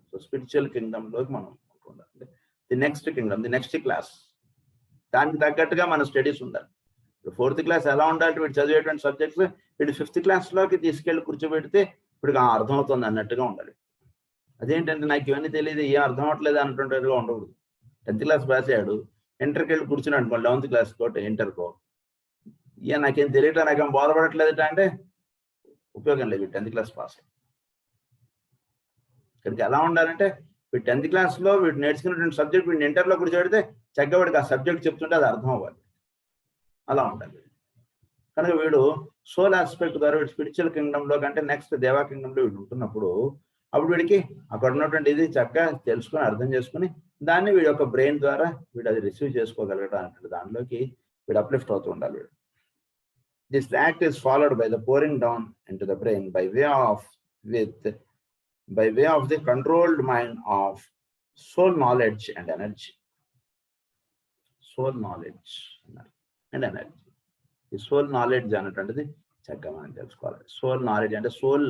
సో స్పిరిచువల్ కింగ్డమ్ లోకి మనం ఉంటుందండి. The next Kingdom, the next class, దానికి తగ్గట్టుగా మన స్టడీస్ ఉండాలి. ఫోర్త్ క్లాస్ ఎలా ఉండాలి వీడు చదివేటువంటి సబ్జెక్ట్స్ వీడు ఫిఫ్త్ క్లాస్ లోకి తీసుకెళ్లి కూర్చోబెడితే వీడికి అర్థం అవుతుంది అన్నట్టుగా ఉండాలి. అదేంటంటే నాకు ఇవన్నీ తెలియదు, ఏం అర్థం అవట్లేదు అన్నట్టుగా ఉండకూడదు. 10th క్లాస్ పాస్ అయ్యాడు, ఇంటర్కి వెళ్ళి కూర్చుని అనుకోండి 11th క్లాస్ తోటి ఇంటర్కో, ఇక నాకేం తెలియట్లా, నాకేం బోధపడట్లేదు అంటే ఉపయోగం లేదు. 10th క్లాస్ పాస్ అయ్యి ఇక్కడికి ఎలా ఉండాలంటే వీడు 10th క్లాస్ లో వీడు నేర్చుకున్నటువంటి సబ్జెక్ట్ వీడిని ఇంటర్లో కూర్చోబెడితే చక్కగా వాడికి ఆ సబ్జెక్ట్ చెప్తుంటే అది అర్థం అవ్వాలి. అలా ఉండాలి. కనుక వీడు సోల్ ఆస్పెక్ట్ ద్వారా వీడు స్పిరిచువల్ కింగ్డమ్ లో కంటే నెక్స్ట్ దేవా కింగ్డమ్ లో వీడు ఉంటున్నప్పుడు అప్పుడు వీడికి అక్కడ ఉన్నటువంటి ఇది చక్కగా తెలుసుకొని అర్థం చేసుకుని దాన్ని వీడి యొక్క బ్రెయిన్ ద్వారా వీడు అది రిసీవ్ చేసుకోగలగడం అంటే దాంట్లోకి వీడు అప్లిఫ్ట్ అవుతూ ఉండాలి. వీడు this act is followed by the pouring down into the brain by way of the controlled mind of soul knowledge and energy. Soul knowledge and energy. ఈ సోల్ నాలెడ్జ్ అనేటువంటిది చక్కగా మనం తెలుసుకోవాలి. సోల్ నాలెడ్జ్ అంటే soul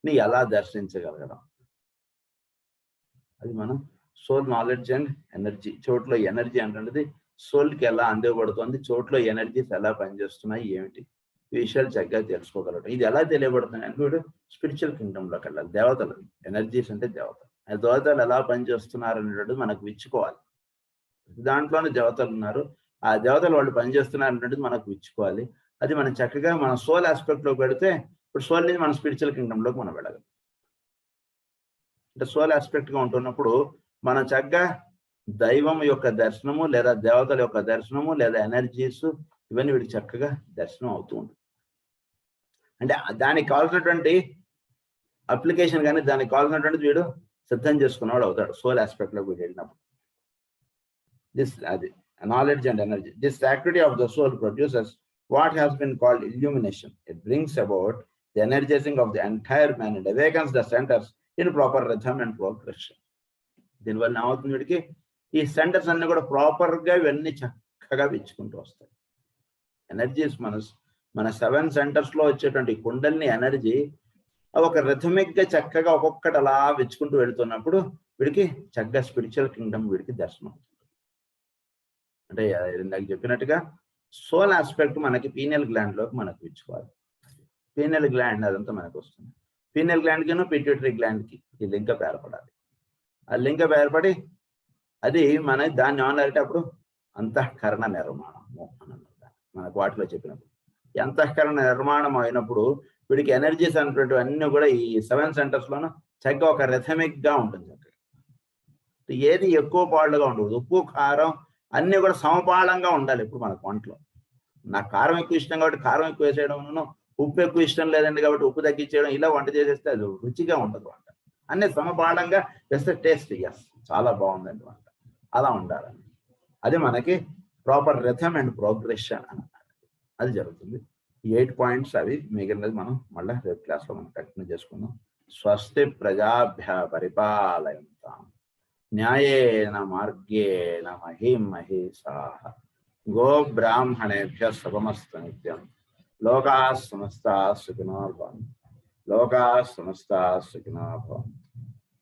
ని ఎలా దర్శించగలగడం, అది మనం సోల్ నాలెడ్జ్ అండ్ ఎనర్జీ. చోట్లో ఎనర్జీ అంటే సోల్కి ఎలా అందివ్వబడుతుంది, చోట్లో ఎనర్జీస్ ఎలా పనిచేస్తున్నాయి, ఏమిటి ఈ విషయాలు చక్కగా తెలుసుకోగలగడం. ఇది ఎలా తెలియబడుతుంది అంటే వీడు స్పిరిచువల్ కింగ్డమ్లోకి వెళ్ళాలి. దేవతలు, ఎనర్జీస్ అంటే దేవతలు, ఆ దేవతలు ఎలా పనిచేస్తున్నారు అనేటువంటిది మనకు విచ్చుకోవాలి. దాంట్లోనే దేవతలు ఉన్నారు, ఆ దేవతలు వాళ్ళు పనిచేస్తున్నారు అనేటువంటిది మనకు విచ్చుకోవాలి. అది మనం చక్కగా మన సోల్ ఆస్పెక్ట్ లో పెడితే ఇప్పుడు సోల్ నుంచి మన స్పిరిచువల్ కింగ్డమ్ లోకి మనం వెళ్ళగలం. అంటే సోల్ ఆస్పెక్ట్ గా ఉంటున్నప్పుడు మనం చక్కగా దైవం యొక్క దర్శనము లేదా దేవతల యొక్క దర్శనము లేదా ఎనర్జీస్ ఇవన్నీ వీడికి చక్కగా దర్శనం అవుతూ ఉంటుంది. అంటే దానికి కావాల్సినటువంటి అప్లికేషన్ కానీ దానికి కావాల్సినటువంటి వీడు సిద్ధం చేసుకున్నవాడు అవుతాడు సోల్ ఆస్పెక్ట్ లోకి వీడు వెళ్ళినప్పుడు. అది knowledge and energy. This activity of the soul produces what has been called illumination. It brings about the energizing of the entire man and awakens the centers in proper rhythm and progression. దీనివల్ల ఏమవుతుంది వీడికి ఈ centres అన్ని కూడా proper గా ఇవన్నీ చక్కగా విచ్చుకుంటూ వస్తాయి. ఎనర్జీస్ మన 7 సెంటర్స్ లో వచ్చేటువంటి కుండల్ని ఎనర్జీ ఒక రిథమిక్ గా చక్కగా ఒక్కొక్కటి అలా విచ్చుకుంటూ వెళుతున్నప్పుడు వీడికి చక్కగా స్పిరిచువల్ కింగ్డమ్ వీడికి దర్శనం అవుతుంది. అంటే ఇందాక చెప్పినట్టుగా సోల్ ఆస్పెక్ట్ మనకి పీనియల్ గ్లాండ్ లోకి మనకు ఇచ్చుకోవాలి. పీనియల్ గ్లాండ్ అదంతా మనకు వస్తుంది. పీనియల్ గ్లాండ్ కిను పిట్యూటరీ గ్లాండ్ కి ఈ లింకప్ ఏర్పడాలి. ఆ లింకప్ ఏర్పడి అది మన దాన్ని ఏమన్నారంటే అప్పుడు అంతఃకరణ నిర్మాణము అని అన్నారు. మనకు వాటిలో చెప్పినప్పుడు అంతఃకరణ నిర్మాణం అయినప్పుడు వీడికి ఎనర్జీస్ అనేటువంటి అన్ని కూడా ఈ 7 సెంటర్స్ లోనూ చక్కగా ఒక రిథమిక్ గా ఉంటుంది. ఏది ఎక్కువ పాళ్ళుగా ఉండదు. ఉప్పు కారం అన్ని కూడా సమపాళంగా ఉండాలి. ఇప్పుడు మనకు వంటలో నాకు కారం ఎక్కువ ఇష్టం కాబట్టి కారం ఎక్కువ వేసేయడం, ఉప్పు ఎక్కువ ఇష్టం లేదండి కాబట్టి ఉప్పు తగ్గించేయడం, ఇలా వంట చేసేస్తే అది రుచిగా ఉండదు. వంట అన్ని సమపాళంగా వేస్తే టేస్ట్ చాలా బాగుందండి వంట, అలా ఉండాలని. అది మనకి ప్రాపర్ రిథమ్ అండ్ ప్రోగ్రెషన్ అన్నమాట. అది జరుగుతుంది. 8 పాయింట్స్ అవి, మిగిలినది మనం మళ్ళీ రేపు క్లాస్లో మనం కంటిన్యూ చేసుకుందాం. స్వస్తి ప్రజాభ్య పరిపాలయంతాం న్యాయేన మార్గేణ మహీం మహేశాః గో బ్రాహ్మణేభ్యః శుభమస్తు నిత్యం. లోకాః సమస్తాః సుఖినో భవంతు. లోకాః సమస్తాః సుఖినో భవంతు.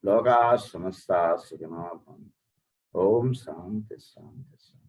లోకాః సమస్తాః సుఖినో భవంతు. ఓం శాంతి శాంతి శాంతి.